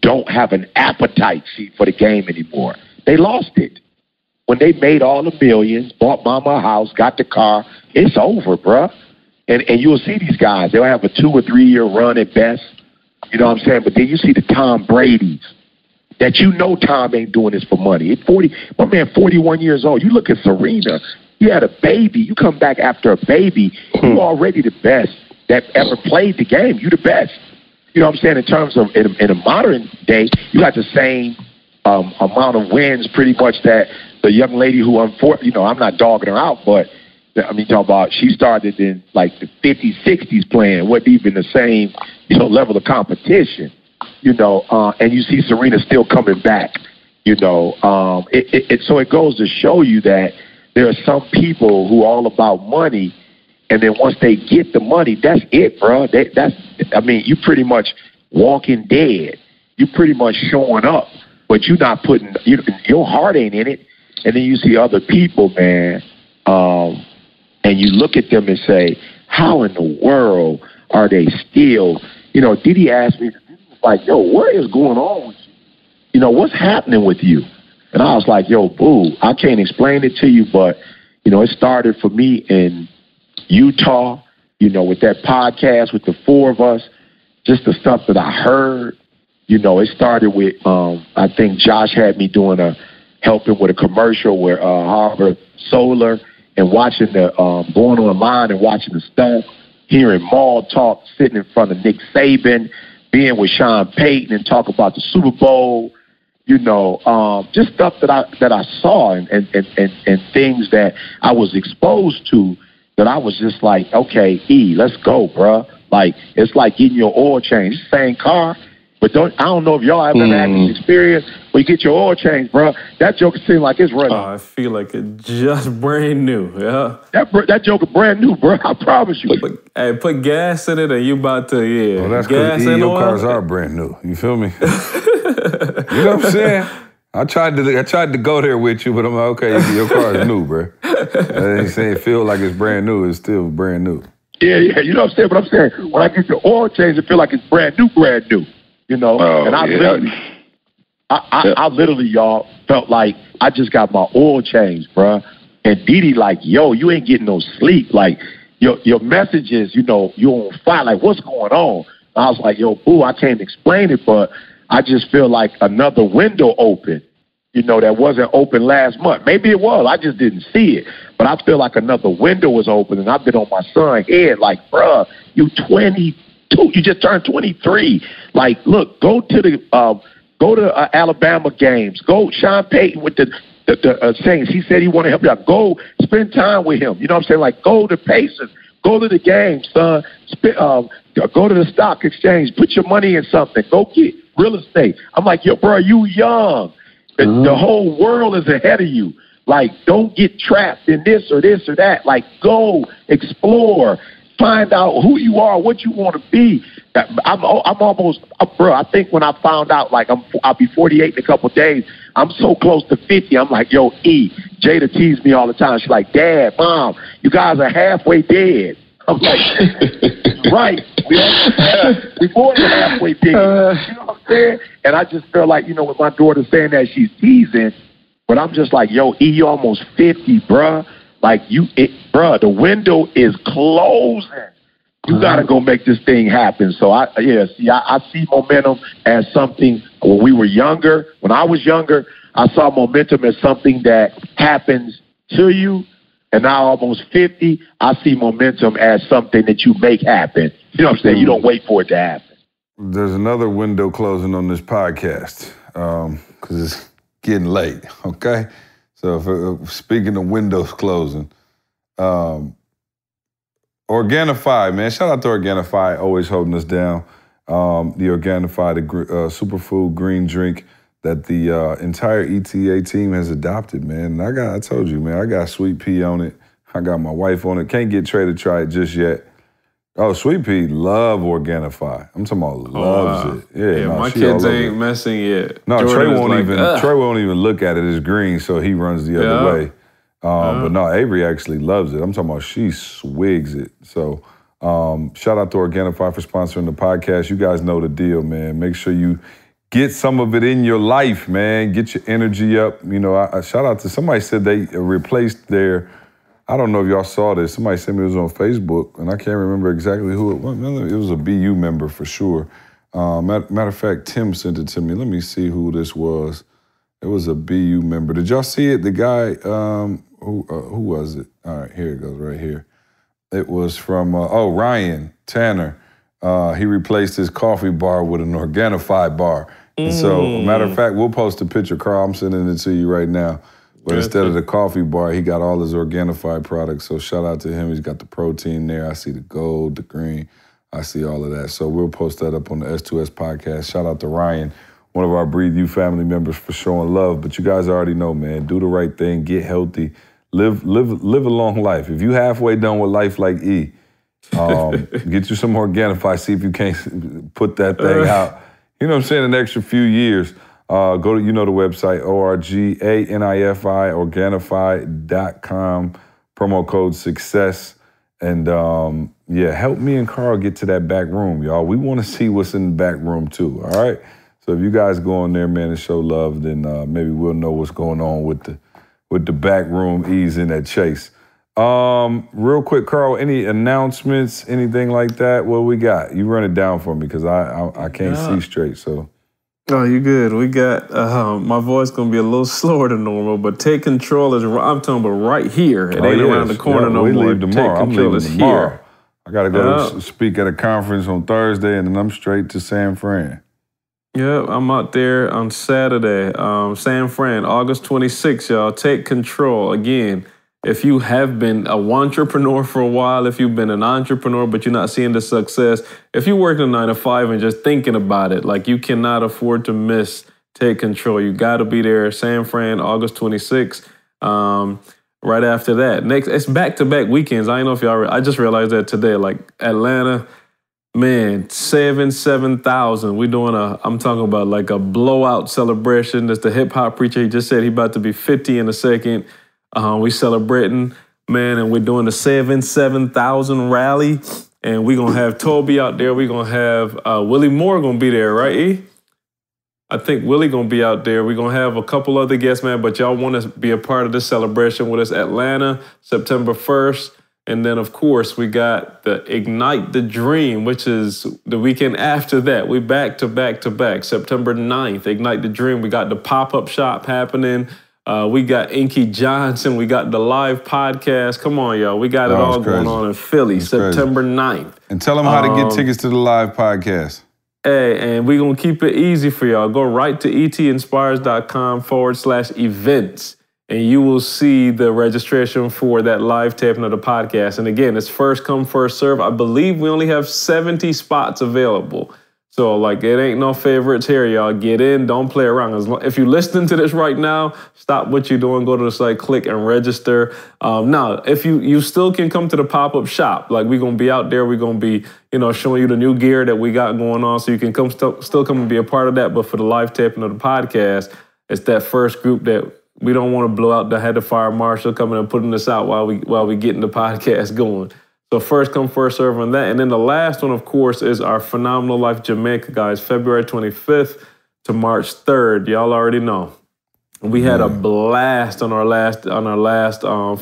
don't have an appetite for the game anymore. They lost it. When they made all the millions, bought mama a house, got the car, it's over, bruh. And you'll see these guys, they'll have a 2 or 3 year run at best. You know what I'm saying? But then you see the Tom Brady's that you know Tom ain't doing this for money. My man, 41 years old. You look at Serena. You had a baby. You come back after a baby. You're already the best that ever played the game. You the best. You know what I'm saying? In terms of in a modern day, you got the same amount of wins pretty much that the young lady who, I'm not dogging her out, but I mean, talking about she started in like the 50s, 60s playing, wasn't even the same, level of competition, and you see Serena still coming back, so it goes to show you that there are some people who are all about money, and then once they get the money, that's it, bro. You pretty much walking dead. You pretty much showing up, but you're not putting, your heart ain't in it. And then you see other people, man, and you look at them and say, how in the world are they still, Diddy asked me, like, yo, what is going on with you? What's happening with you? And I was like, yo, boo, I can't explain it to you, but, it started for me in Utah, you know, with that podcast, with the four of us, just the stuff that I heard, you know, it started with, I think Josh had me helping with a commercial where Harbor Solar, and watching going online and watching the stuff, hearing Maul talk, sitting in front of Nick Saban, being with Sean Payton and talk about the Super Bowl, you know, just stuff that I saw and things that I was exposed to that I was just like, okay, let's go, bruh. Like, it's like getting your oil change. Same car, but I don't know if y'all ever had this experience where you get your oil change, bruh. That joker seems like it's running. I feel like it just brand new, yeah. That joker brand new, bruh. I promise you. Put gas in it and you about to, Well, that's gas because and your oil. cars are brand new. You feel me? You know what I'm saying? I tried to go there with you, but I'm like, okay, your car is new, bro. I ain't saying it feel like it's brand new. It's still brand new. Yeah, you know what I'm saying? But I'm saying, when I get the oil change, it feel like it's brand new, you know? And I literally, y'all, felt like I just got my oil changed, bruh. And Didi like, yo, you ain't getting no sleep. Like, your messages, you know, you on fire. Like, what's going on? I was like, yo, boo, I can't explain it, but I just feel like another window opened, you know, that wasn't open last month. Maybe it was. I just didn't see it. But I feel like another window was open, and I've been on my son's head like, bruh, you 22. You just turned 23. Like, look, go to Alabama games. Go Sean Payton with the Saints. He said he want to help you out. Go spend time with him. You know what I'm saying? Like, go to Pacers. Go to the game, son. Go to the stock exchange. Put your money in something. Go get real estate. I'm like, yo, bro, you young. The whole world is ahead of you. Like, don't get trapped in this or that. Like, go explore. Find out who you are, what you want to be. I'm almost, bro, I think when I found out, like, I'll be 48 in a couple of days. I'm so close to 50. I'm like, yo, Jada teased me all the time. She's like, Dad, Mom, you guys are halfway dead. I'm like, right. We more than halfway dead. You know what I'm saying? And I just feel like, you know, with my daughter saying that she's teasing, but I'm just like, yo, you almost 50, bruh. Like, bruh, the window is closing. You got to go make this thing happen. So, I see momentum as something, when we were younger, when I was younger, I saw momentum as something that happens to you. And now almost 50, I see momentum as something that you make happen. You know what I'm saying? You don't wait for it to happen. There's another window closing on this podcast because it's getting late, okay? So speaking of windows closing, Organifi, man. Shout out to Organifi, always holding us down. The Organifi, the superfood green drink that the entire ETA team has adopted, man. And I told you, man, I got Sweet Pea on it. I got my wife on it. Can't get Trey to try it just yet. Oh, Sweet Pea love Organifi. I'm talking about loves it. Yeah, my kids ain't messing yet. No, Jordan Trey won't even look at it. It's green, so he runs the other way. But no, Avery actually loves it. I'm talking about she swigs it. So shout out to Organifi for sponsoring the podcast. You guys know the deal, man. Make sure you get some of it in your life, man. Get your energy up. You know, I shout out to somebody said they replaced their, I don't know if y'all saw this. Somebody sent me it was on Facebook, and I can't remember exactly who it was. It was a BU member for sure. Matter of fact, Tim sent it to me. Let me see who this was. It was a BU member. Did y'all see it? The guy, who was it? All right, here it goes right here. It was from, Ryan Tanner. He replaced his coffee bar with an Organifi bar. And so, matter of fact, we'll post a picture, Carl. I'm sending it to you right now. But instead of the coffee bar, he got all his Organifi products. So shout out to him. He's got the protein there. I see the gold, the green. I see all of that. So we'll post that up on the S2S podcast. Shout out to Ryan, one of our Breathe You family members, for showing love. But you guys already know, man, do the right thing, get healthy, live a long life. If you halfway done with life like E, get you some Organifi, see if you can't put that thing out. You know what I'm saying? An extra few years. Go to, the website, ORGANIFI, Organifi.com, promo code SUCCESS. And help me and Carl get to that back room, y'all. We want to see what's in the back room too, all right? So if you guys go in there, man, and show love, then maybe we'll know what's going on with the back room ease in that Chase. Real quick, Carl, any announcements, anything like that? What we got? You run it down for me because I can't see straight, so. Oh, you good. We got, my voice going to be a little slower than normal, but Take Control is, I'm talking about right here. It ain't around the corner no more. We leave tomorrow. I'm leaving tomorrow. Here. I got to go to speak at a conference on Thursday, and then I'm straight to San Fran. Yep, I'm out there on Saturday. San Fran, August 26th, y'all. Take Control. Again, if you have been a entrepreneur for a while, if you've been an entrepreneur but you're not seeing the success, if you're working a 9-to-5 and just thinking about it, like you cannot afford to miss Take Control. You got to be there. San Fran, August 26th. Right after that. Next, it's back-to-back weekends. I don't know if y'all, I just realized that today. Like Atlanta, man, 7,000. We're doing I'm talking about like a blowout celebration. That's the hip-hop preacher. He just said he about to be 50 in a second. We celebrating, man, and we're doing the 7,000 rally. And we're going to have Tobe out there. We're going to have Willie Moore going to be there, right, E? I think Willie going to be out there. We're going to have a couple other guests, man, but y'all want to be a part of this celebration with us. Atlanta, September 1st. And then, of course, we got the Ignite the Dream, which is the weekend after that. We back to back to back. September 9th, Ignite the Dream. We got the pop-up shop happening. We got Inky Johnson. We got the live podcast. Come on, y'all. We got it all going on in Philly, September 9th. And tell them how to get tickets to the live podcast. Hey, and we're going to keep it easy for y'all. Go right to etinspires.com/events, and you will see the registration for that live taping of the podcast. And again, it's first come, first serve. I believe we only have 70 spots available. So, like, it ain't no favorites here, y'all. Get in. Don't play around. If you're listening to this right now, stop what you're doing. Go to the site, click, and register. Now, if you still can come to the pop-up shop. Like, we're going to be out there. We're going to be, showing you the new gear that we got going on. So you can still come and be a part of that. But for the live taping of the podcast, it's that first group that we don't want to blow out. That had the fire marshal coming and putting us out while we getting the podcast going. So first come, first serve on that. And then the last one, of course, is our Phenomenal Life Jamaica, guys, February 25th to March 3rd. Y'all already know. We had a blast on our last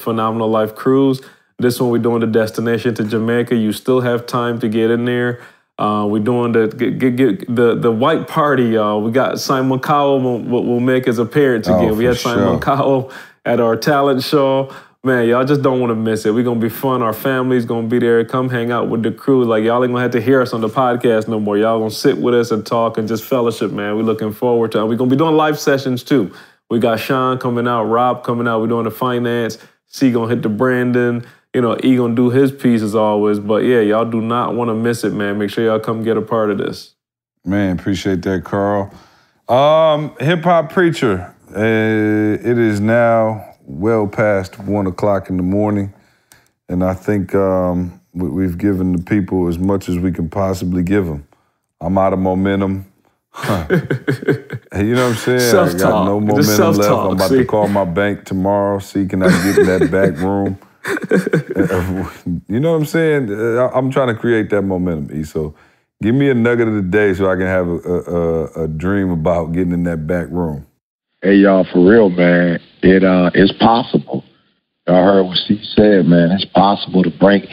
Phenomenal Life cruise. This one we're doing the destination to Jamaica. You still have time to get in there. We're doing the white party, y'all. We got Simon Cowell will make his appearance again. We had Simon Cowell at our talent show. Man, y'all just don't want to miss it. We're going to be fun. Our family's going to be there. Come hang out with the crew. Like, y'all ain't going to have to hear us on the podcast no more. Y'all going to sit with us and talk and just fellowship, man. We're looking forward to it. We're going to be doing live sessions, too. We got Sean coming out, Rob coming out. We're doing the finance. C going to hit the Brandon. E going to do his piece as always. But, yeah, y'all do not want to miss it, man. Make sure y'all come get a part of this. Man, appreciate that, Carl. Hip-hop preacher. It is now well past 1 o'clock in the morning, and I think we've given the people as much as we can possibly give them. I'm out of momentum. You know what I'm saying? Self-talk. I got no momentum left. I'm about to call my bank tomorrow, see can I get in that back room. You know what I'm saying? I'm trying to create that momentum, E. So give me a nugget of the day so I can have a dream about getting in that back room. Hey, y'all, for real, man, it's possible. Y'all heard what Steve said, man. It's possible to break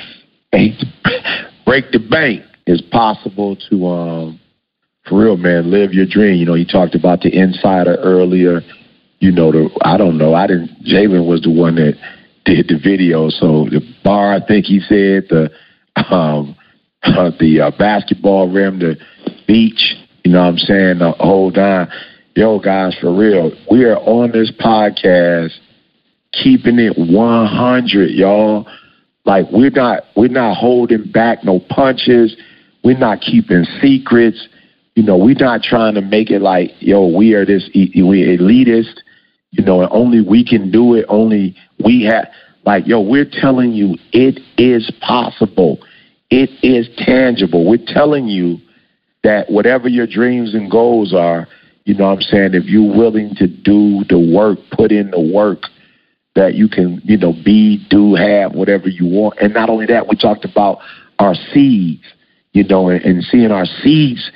the bank. It's possible to, for real, man, live your dream. He talked about the insider earlier. I don't know. Jalen was the one that did the video. So the bar, I think he said, the basketball rim, the beach, you know what I'm saying, the whole nine. Yo, guys, for real, we are on this podcast keeping it 100, y'all. Like, we're not holding back no punches. We're not keeping secrets. We're not trying to make it like, we are we're elitist, and only we can do it. Only we have, we're telling you it is possible. It is tangible. We're telling you that whatever your dreams and goals are, you know what I'm saying, if you're willing to do the work, put in the work, that you can, be, do, have, whatever you want. And not only that, we talked about our seeds, and seeing our seeds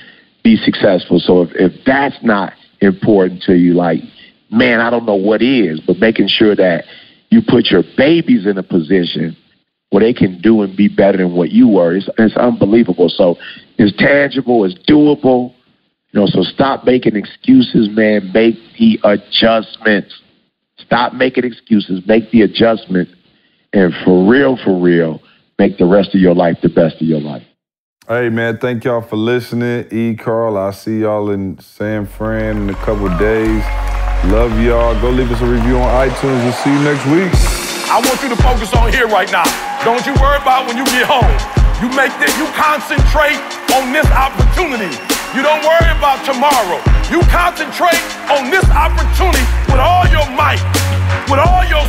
be successful. So if that's not important to you, like, man, I don't know what is, but making sure that, you put your babies in a position where they can do and be better than what you were. It's unbelievable. So it's tangible, it's doable. You know, so stop making excuses, man. Make the adjustments. Stop making excuses. Make the adjustments. And for real, make the rest of your life the best of your life. Hey, man, thank y'all for listening. Carl, I'll see y'all in San Fran in a couple days. Love y'all. Go leave us a review on iTunes. We'll see you next week. I want you to focus on here right now. Don't you worry about when you get home. You concentrate on this opportunity. You don't worry about tomorrow. You concentrate on this opportunity with all your might, with all your